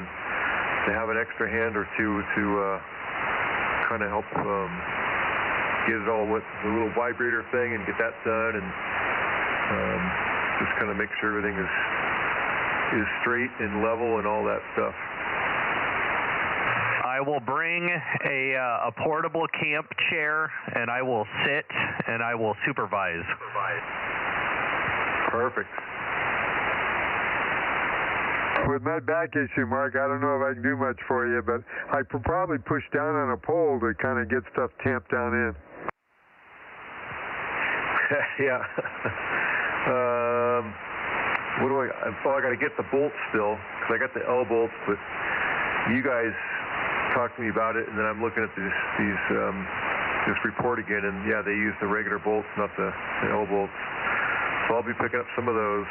to have an extra hand or two to kind of help get it all with the little vibrator thing and get that done, and just kind of make sure everything is straight and level and all that stuff. I will bring a portable camp chair, and I will sit and I will supervise. Perfect. With my back issue, Mark, I don't know if I can do much for you, but I could probably push down on a pole to kind of get stuff tamped down in. Yeah. I got to get the bolts still, because I got the L bolts, but you guys talked to me about it, and then I'm looking at this report again, and yeah, they use the regular bolts, not the L bolts. So I'll be picking up some of those.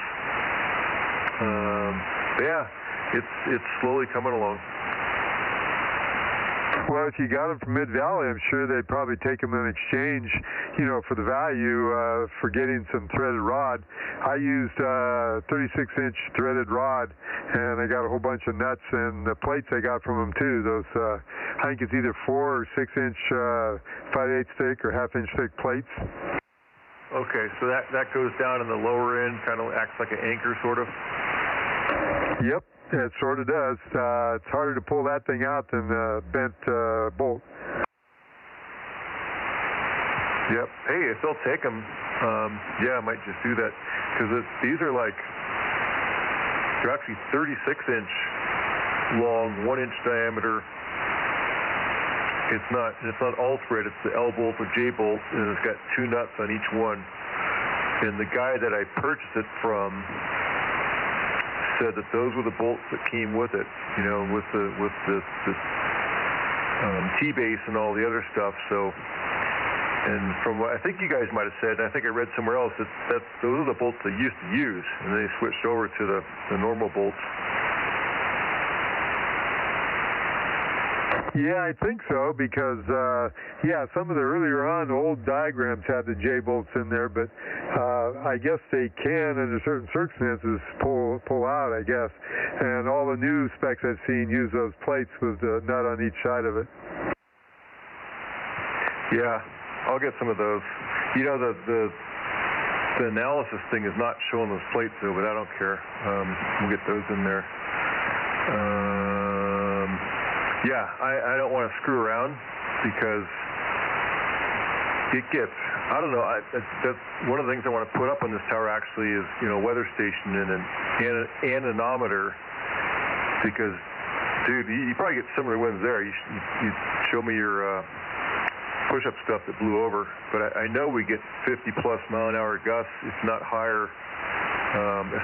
Yeah, it's slowly coming along. Well, if you got them from Mid-Valley, I'm sure they'd probably take them in exchange, for the value for getting some threaded rod. I used 36-inch threaded rod, and I got a whole bunch of nuts, and the plates I got from them too. Those, I think it's either 4 or 6-inch 5/8 thick or half-inch thick plates. Okay, so that goes down in the lower end, kind of acts like an anchor, sort of. Yep. It sort of does. It's harder to pull that thing out than a bent bolt. Yep. Hey, if they'll take them, yeah, I might just do that, because these are they're actually 36-inch long, 1-inch diameter. It's not all thread. It's the L bolt or J bolt, and it's got 2 nuts on each one. And the guy that I purchased it from said that those were the bolts that came with it, with the T-base and all the other stuff. So, and from what I think you guys might have said, and I think I read somewhere else, that those are the bolts they used to use, and they switched over to the normal bolts. Yeah, I think so, because, some of the earlier on old diagrams had the J-bolts in there, but I guess they can, under certain circumstances, pull out, I guess. And all the new specs I've seen use those plates with the nut on each side of it. Yeah, I'll get some of those. The analysis thing is not showing those plates, though, but I don't care. We'll get those in there. Yeah, I don't want to screw around, because it gets, I don't know, that's one of the things I want to put up on this tower actually is, weather station and an anemometer, because, dude, you probably get similar winds there. You show me your push-up stuff that blew over, but I know we get 50-plus mile-an-hour gusts, if not higher,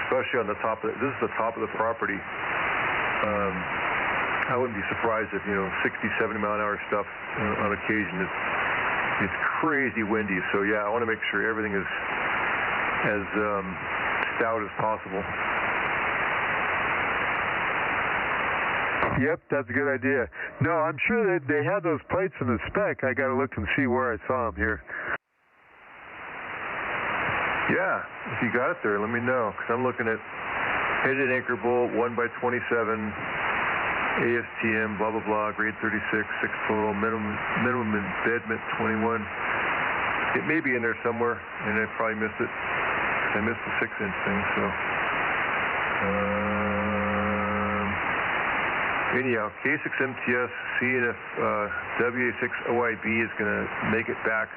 especially on the top of this is the top of the property. I wouldn't be surprised if, 60, 70 mile-an-hour stuff on occasion. It's crazy windy, so yeah, I want to make sure everything is as stout as possible. Yep, that's a good idea. No, I'm sure that they had those plates in the spec. I got to look and see where I saw them here. Yeah, if you got it there, let me know, because I'm looking at headed anchor bolt, 1x27. ASTM, blah, blah, blah, grade 36, 6 total, minimum embedment 21. It may be in there somewhere, and I probably missed it. I missed the 6-inch thing, so. Anyhow, K6MTS, seeing if WA6OIB is going to make it back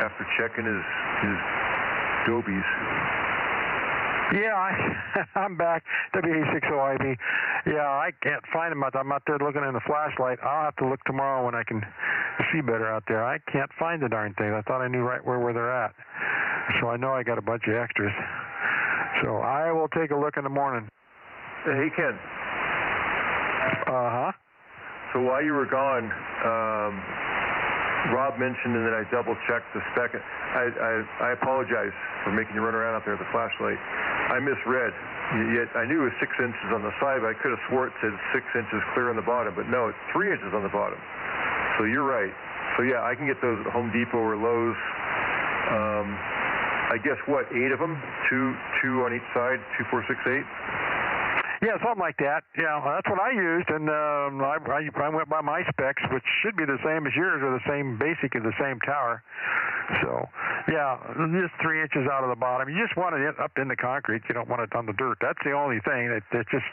after checking his dobies. Yeah, I'm back. WA60IB. Yeah, I can't find them. I'm out there looking in the flashlight. I'll have to look tomorrow when I can see better out there. I can't find the darn thing. I thought I knew right where they're at. So I know I got a bunch of extras. So I will take a look in the morning. Hey, Ken. Uh-huh. So while you were gone, Rob mentioned, and then I double-checked the spec. I apologize for making you run around out there with the flashlight. I misread. Yet I knew it was 6 inches on the side, but I could have swore it said 6 inches clear on the bottom. But no, it's 3 inches on the bottom. So you're right. So yeah, I can get those at Home Depot or Lowe's. I guess what, 8 of them? Two on each side, 2, 4, 6, 8. Yeah, something like that. Yeah, that's what I used, and I went by my specs, which should be the same as yours, or the same, basically the same tower. So, yeah, just 3 inches out of the bottom. You just want it up in the concrete. You don't want it on the dirt. That's the only thing that just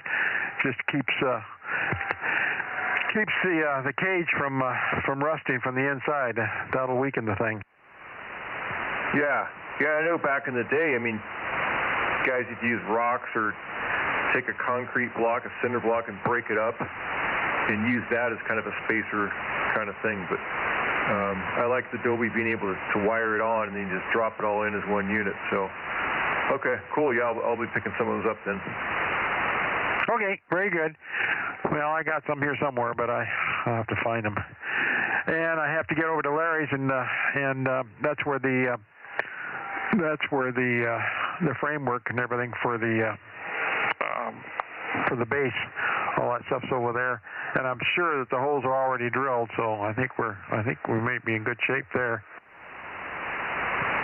keeps the cage from rusting from the inside. That'll weaken the thing. Yeah, I know back in the day, I mean, guys used to use rocks or take a concrete block, a cinder block, and break it up and use that as kind of a spacer kind of thing. But I like the Adobe being able to wire it on and then just drop it all in as one unit. So, okay, cool. Yeah, I'll be picking some of those up then. Okay, very good. Well, I got some here somewhere, but I'll have to find them. And I have to get over to Larry's, and that's where the framework and everything for the base, all that stuff's over there, and I'm sure that the holes are already drilled. So I think we may be in good shape there.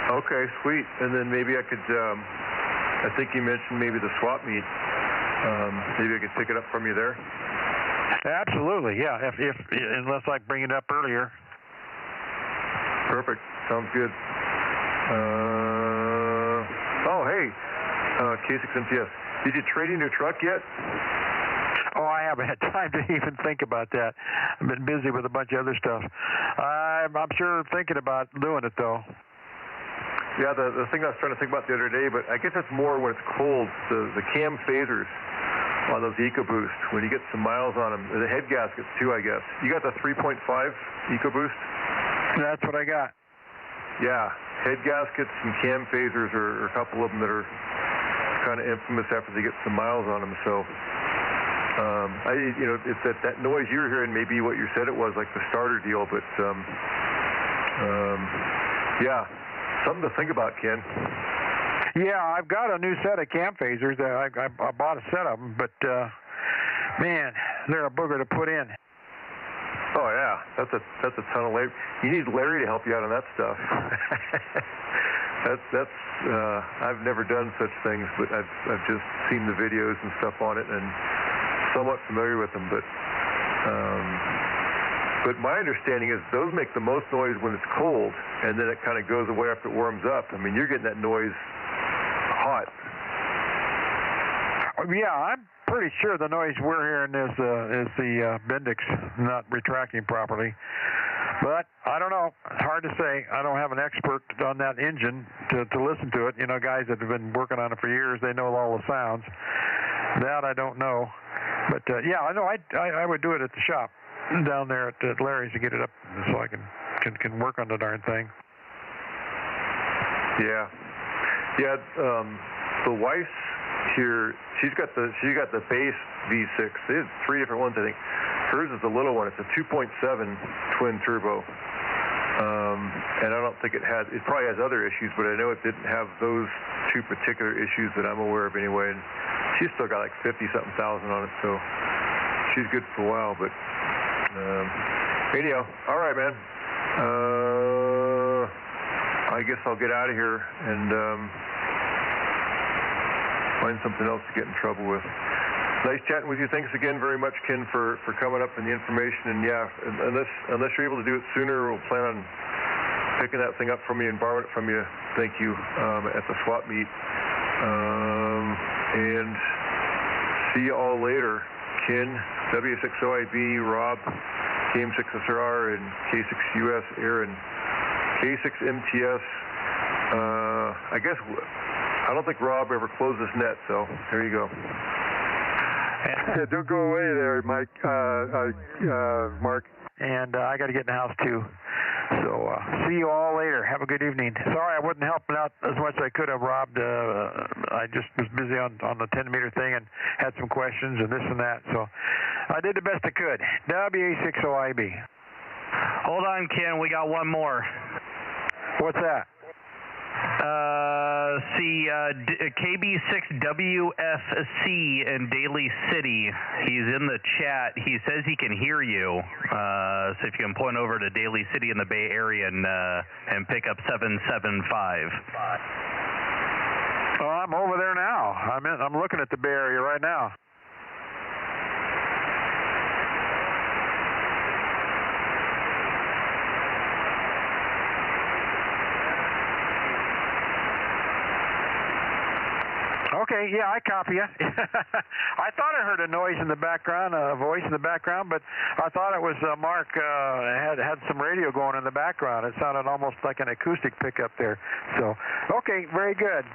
Okay, sweet. And then maybe I could. I think you mentioned maybe the swap meet. Maybe I could pick it up from you there. Absolutely, yeah. If unless I bring it up earlier. Perfect. Sounds good. Oh, hey, K6MTS. Did you trade in your truck yet? Oh, I haven't had time to even think about that. I've been busy with a bunch of other stuff. I'm sure thinking about doing it, though. Yeah, the thing I was trying to think about the other day, but I guess it's more when it's cold, the cam phasers on those EcoBoost, when you get some miles on them, the head gaskets too, I guess. You got the 3.5 EcoBoost? That's what I got. Yeah, head gaskets and cam phasers are a couple of them that are kind of infamous after they get some miles on them. So, it's that noise you're hearing may be what you said it was, like the starter deal, but yeah, something to think about, Ken. Yeah, I've got a new set of cam phasers. I bought a set of them, but man, they're a booger to put in. Oh yeah, that's a ton of labor. You need Larry to help you out on that stuff. I've never done such things, but I've just seen the videos and stuff on it and somewhat familiar with them. But my understanding is those make the most noise when it's cold, and then it kind of goes away after it warms up. I mean, you're getting that noise hot. Yeah, I'm pretty sure the noise we're hearing is the Bendix not retracting properly. But I don't know. It's hard to say. I don't have an expert on that engine to listen to it. You know, guys that have been working on it for years, they know all the sounds. That I don't know. But yeah, I know I would do it at the shop down there at Larry's to get it up so I can work on the darn thing. Yeah. The wife's here. She's got the base V6. They have 3 different ones, I think. Hers is the little one. It's a 2.7 twin turbo. And I don't think it probably has other issues, but I know it didn't have those 2 particular issues that I'm aware of anyway. And she's still got like 50-something thousand on it, so she's good for a while. But anyhow, all right, man. I guess I'll get out of here and find something else to get in trouble with. Nice chatting with you. Thanks again very much, Ken, for coming up and the information. And yeah, unless you're able to do it sooner, we'll plan on picking that thing up from you and borrowing it from you. Thank you at the swap meet. And see you all later. Ken, W6OIB, Rob, KM6SRR, and K6US, Aaron, K6MTS. I guess I don't think Rob ever closed his net, so there you go. Yeah, don't go away there, Mike, Mark. And I got to get in the house too. So see you all later. Have a good evening. Sorry I wasn't helping out as much as I could have, Rob. I just was busy on the 10-meter thing and had some questions and this and that. So I did the best I could. WA60IB. Hold on, Ken. We got one more. What's that? KB6WFC in Daly City. He's in the chat. He says he can hear you. So if you can point over to Daly City in the Bay Area and pick up 775. Oh, I'm over there now. I'm looking at the Bay Area right now. Okay, yeah, I copy you. I thought I heard a noise in the background, a voice in the background, but I thought it was Mark had some radio going in the background. It sounded almost like an acoustic pickup there. So, okay, very good.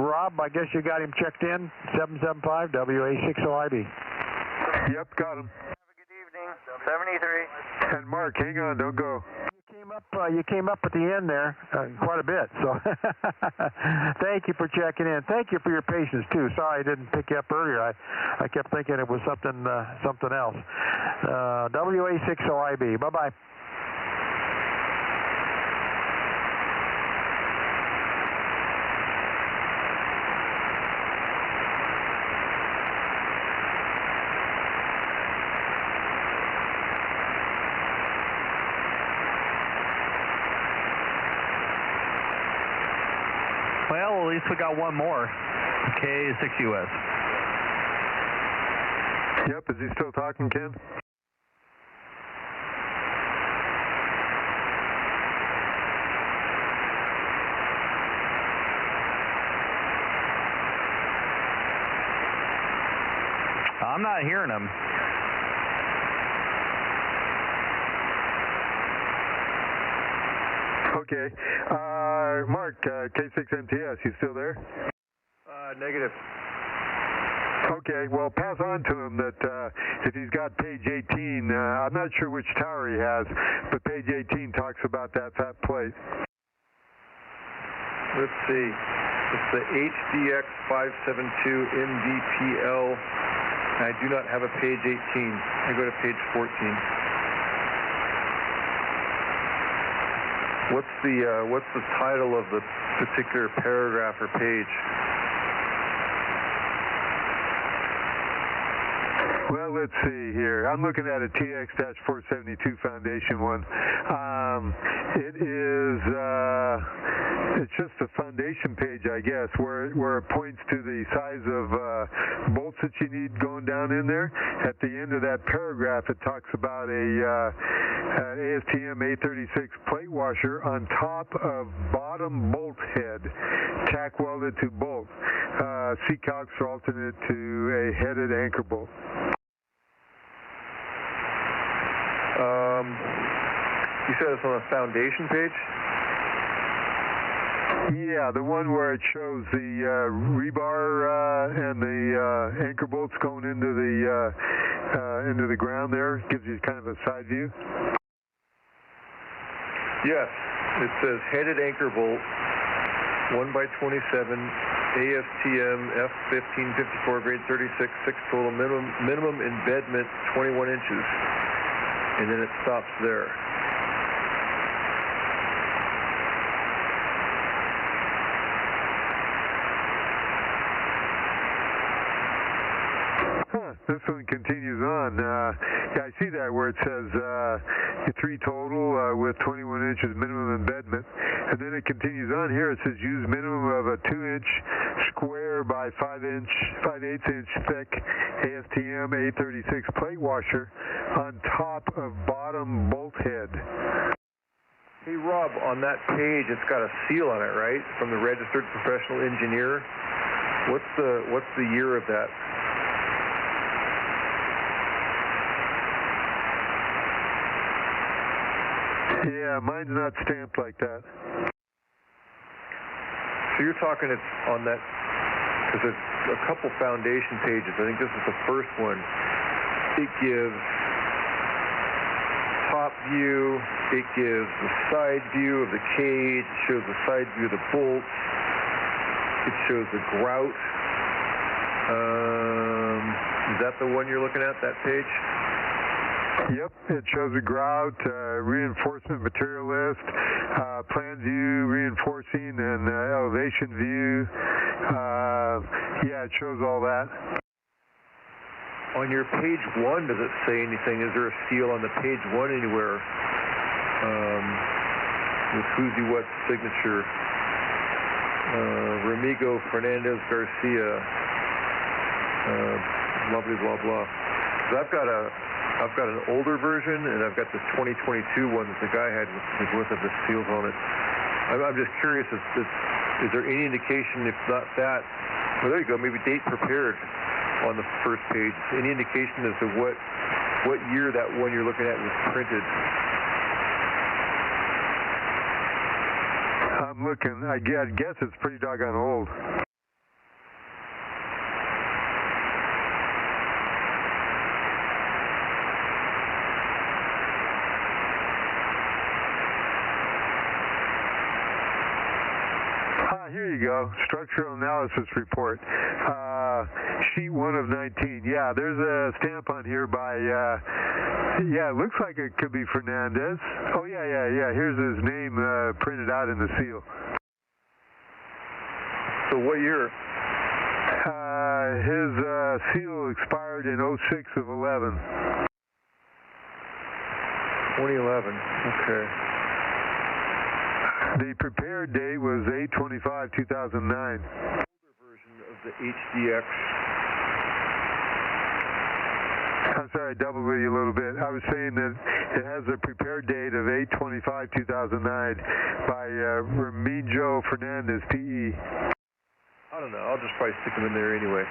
Rob, I guess you got him checked in, 775 WA60IB. Yep, got him. Have a good evening. 73. And Mark, hang on, don't go. You came up at the end there quite a bit, so thank you for checking in. Thank you for your patience too. Sorry I didn't pick you up earlier. I kept thinking it was something else. WA60IB. Bye bye. Well, at least we got one more. K6US. Yep, is he still talking, Ken? I'm not hearing him. Okay. Mark, K6MTS, you still there? Negative. Okay, well, pass on to him that if he's got page 18, I'm not sure which tower he has, but page 18 talks about that fat plate. Let's see. It's the HDX 572 MDPL. I do not have a page 18. I go to page 14. What's the title of the particular paragraph or page? Well, let's see here. I'm looking at a TX-472 Foundation one. It's just a foundation page, I guess, where it points to the size of bolts that you need going down in there. At the end of that paragraph, it talks about an ASTM A36 plate washer on top of bottom bolt head, tack welded to bolt. C-cocks are alternate to a headed anchor bolt. You said it's on a foundation page? Yeah, the one where it shows the rebar and the anchor bolts going into the ground there. Gives you kind of a side view. Yes, it says headed anchor bolt, 1x27, ASTM F1554 grade 36, 6 total, minimum embedment 21 inches, and then it stops there. This one continues on. Yeah, I see that where it says 3 total with 21 inches minimum embedment. And then it continues on here. It says use minimum of a 2-inch square by 5/8 inch thick ASTM A36 plate washer on top of bottom bolt head. Hey Rob, on that page it's got a seal on it, right? From the registered professional engineer. What's the year of that? Yeah, mine's not stamped like that. So you're talking it's on that, because there's a couple foundation pages. I think this is the first one. It gives top view, it gives the side view of the cage, it shows the side view of the bolts, it shows the grout. Is that the one you're looking at, that page? Yep, it shows a grout, reinforcement material list, plan view, reinforcing, and elevation view. Yeah, it shows all that. On your page 1, does it say anything? Is there a seal on the page 1 anywhere with who's what signature? Remigo Fernandez Garcia, blah, blah, blah, blah. 'Cause I've got an older version, and I've got this 2022 one that the guy had with the seals on it. I'm just curious, is there any indication, if not that, well, there you go, maybe date prepared on the first page, any indication as to what year that one you're looking at was printed? I'm looking, I guess it's pretty doggone old. Here you go, structural analysis report, sheet 1 of 19. Yeah, there's a stamp on here by, yeah, it looks like it could be Fernandez. Oh, yeah, here's his name printed out in the seal. So what year? His seal expired in 06 of 11. 2011, okay. The prepared date was 8/25/2009. Older version of the HDX. I'm sorry, I doubled with you a little bit. I was saying that it has a prepared date of 8/25/2009 by Remigio Fernandez, PE. I don't know. I'll just probably stick them in there anyway.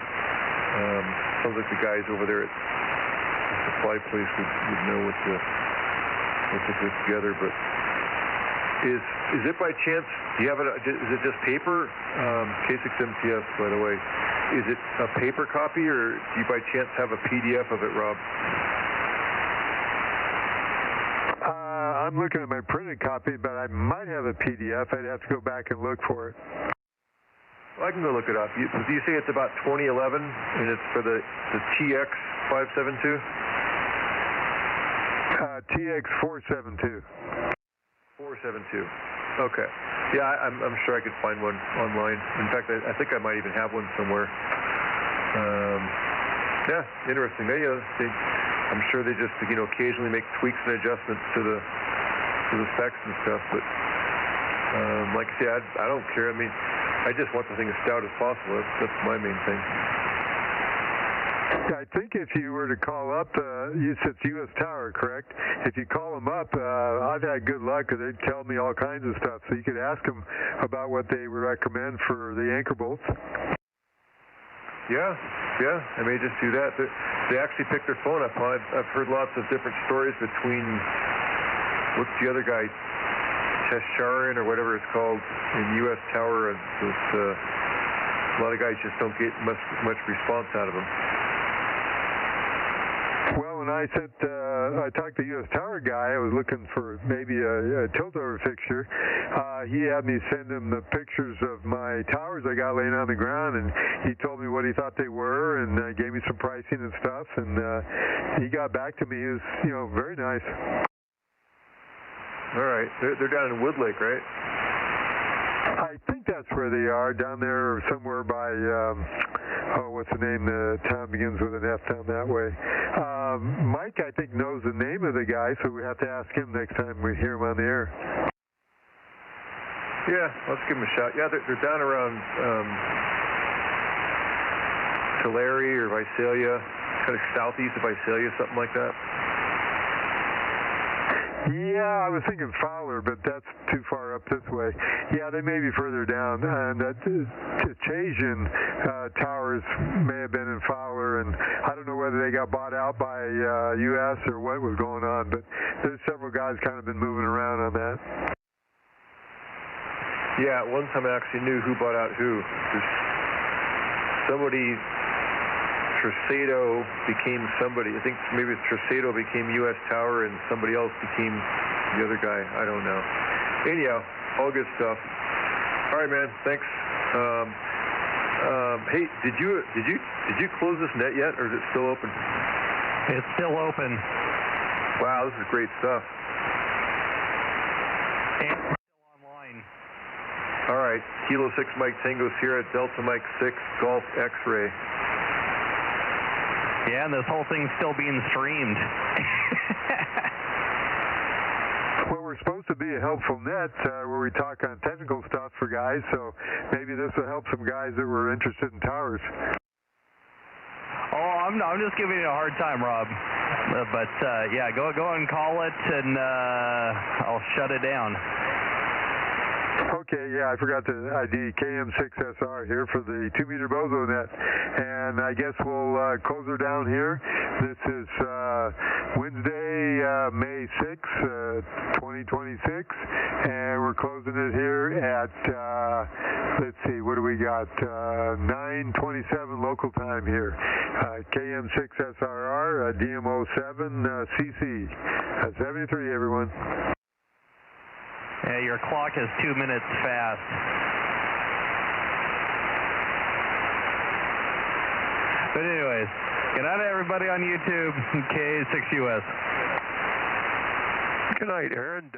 Sounds like the guys over there at the supply place would know what to put together, but. Is it by chance, do you have it, is it just paper? K6MTS, by the way. Is it a paper copy, or do you by chance have a PDF of it, Rob? I'm looking at my printed copy, but I might have a PDF. I'd have to go back and look for it. Well, I can go look it up. Do you say it's about 2011, and it's for the TX572? TX472. 472. Okay. Yeah, I'm sure I could find one online. In fact, I think I might even have one somewhere. Yeah, interesting. I'm sure they just occasionally make tweaks and adjustments to the specs and stuff. But like I say, I don't care. I mean, I just want the thing as stout as possible. That's my main thing. I think if you were to call up, you said it's U.S. Tower, correct? If you call them up, I've had good luck because they'd tell me all kinds of stuff. So you could ask them about what they would recommend for the anchor bolts. Yeah, I may just do that. They actually pick their phone up. I've heard lots of different stories between, what's the other guy, Chesharin or whatever it's called in U.S. Tower. A lot of guys just don't get much response out of them. Well, when I talked to the U.S. Tower guy, I was looking for maybe a tilt-over fixture. He had me send him the pictures of my towers I got laying on the ground, and he told me what he thought they were, and gave me some pricing and stuff, and he got back to me. He was, very nice. All right. They're down in Wood Lake, right? I think that's where they are, down there somewhere by, what's the name? The town begins with an F down that way. Mike, I think, knows the name of the guy, so we have to ask him next time we hear him on the air. Yeah, let's give him a shout. Yeah, they're down around Tulare or Visalia, kind of southeast of Visalia, something like that. Yeah, I was thinking Fowler, but that's too far up this way. Yeah, they may be further down. And Chasian towers may have been in Fowler, and I don't know whether they got bought out by U.S. or what was going on, but there's several guys kind of been moving around on that. Yeah, at one time I actually knew who bought out who. Somebody, Trucedo became somebody. I think maybe Trucedo became U.S. Tower and somebody else became the other guy. I don't know. Anyhow, all good stuff. All right, man. Thanks. Hey, did you close this net yet, or is it still open? It's still open. Wow, this is great stuff. And still online. All right, Kilo 6 Mike Tango Sierra, Delta Mike 6 Golf X-Ray. Yeah, and this whole thing's still being streamed. Well, we're supposed to be a helpful net where we talk on technical stuff for guys, so maybe this will help some guys that were interested in towers. Oh, I'm just giving you a hard time, Rob. But yeah, go and call it, and I'll shut it down. Okay, yeah, I forgot the ID KM6SR here for the 2-meter Bozo Net. And I guess we'll close her down here. This is Wednesday, May 6th, 2026. And we're closing it here at, let's see, what do we got? 9:27 local time here. KM6SRR, DMO7, CC. 73, everyone. Yeah, your clock is 2 minutes fast. But anyways, good night everybody on YouTube, K6US. Good night, Aaron.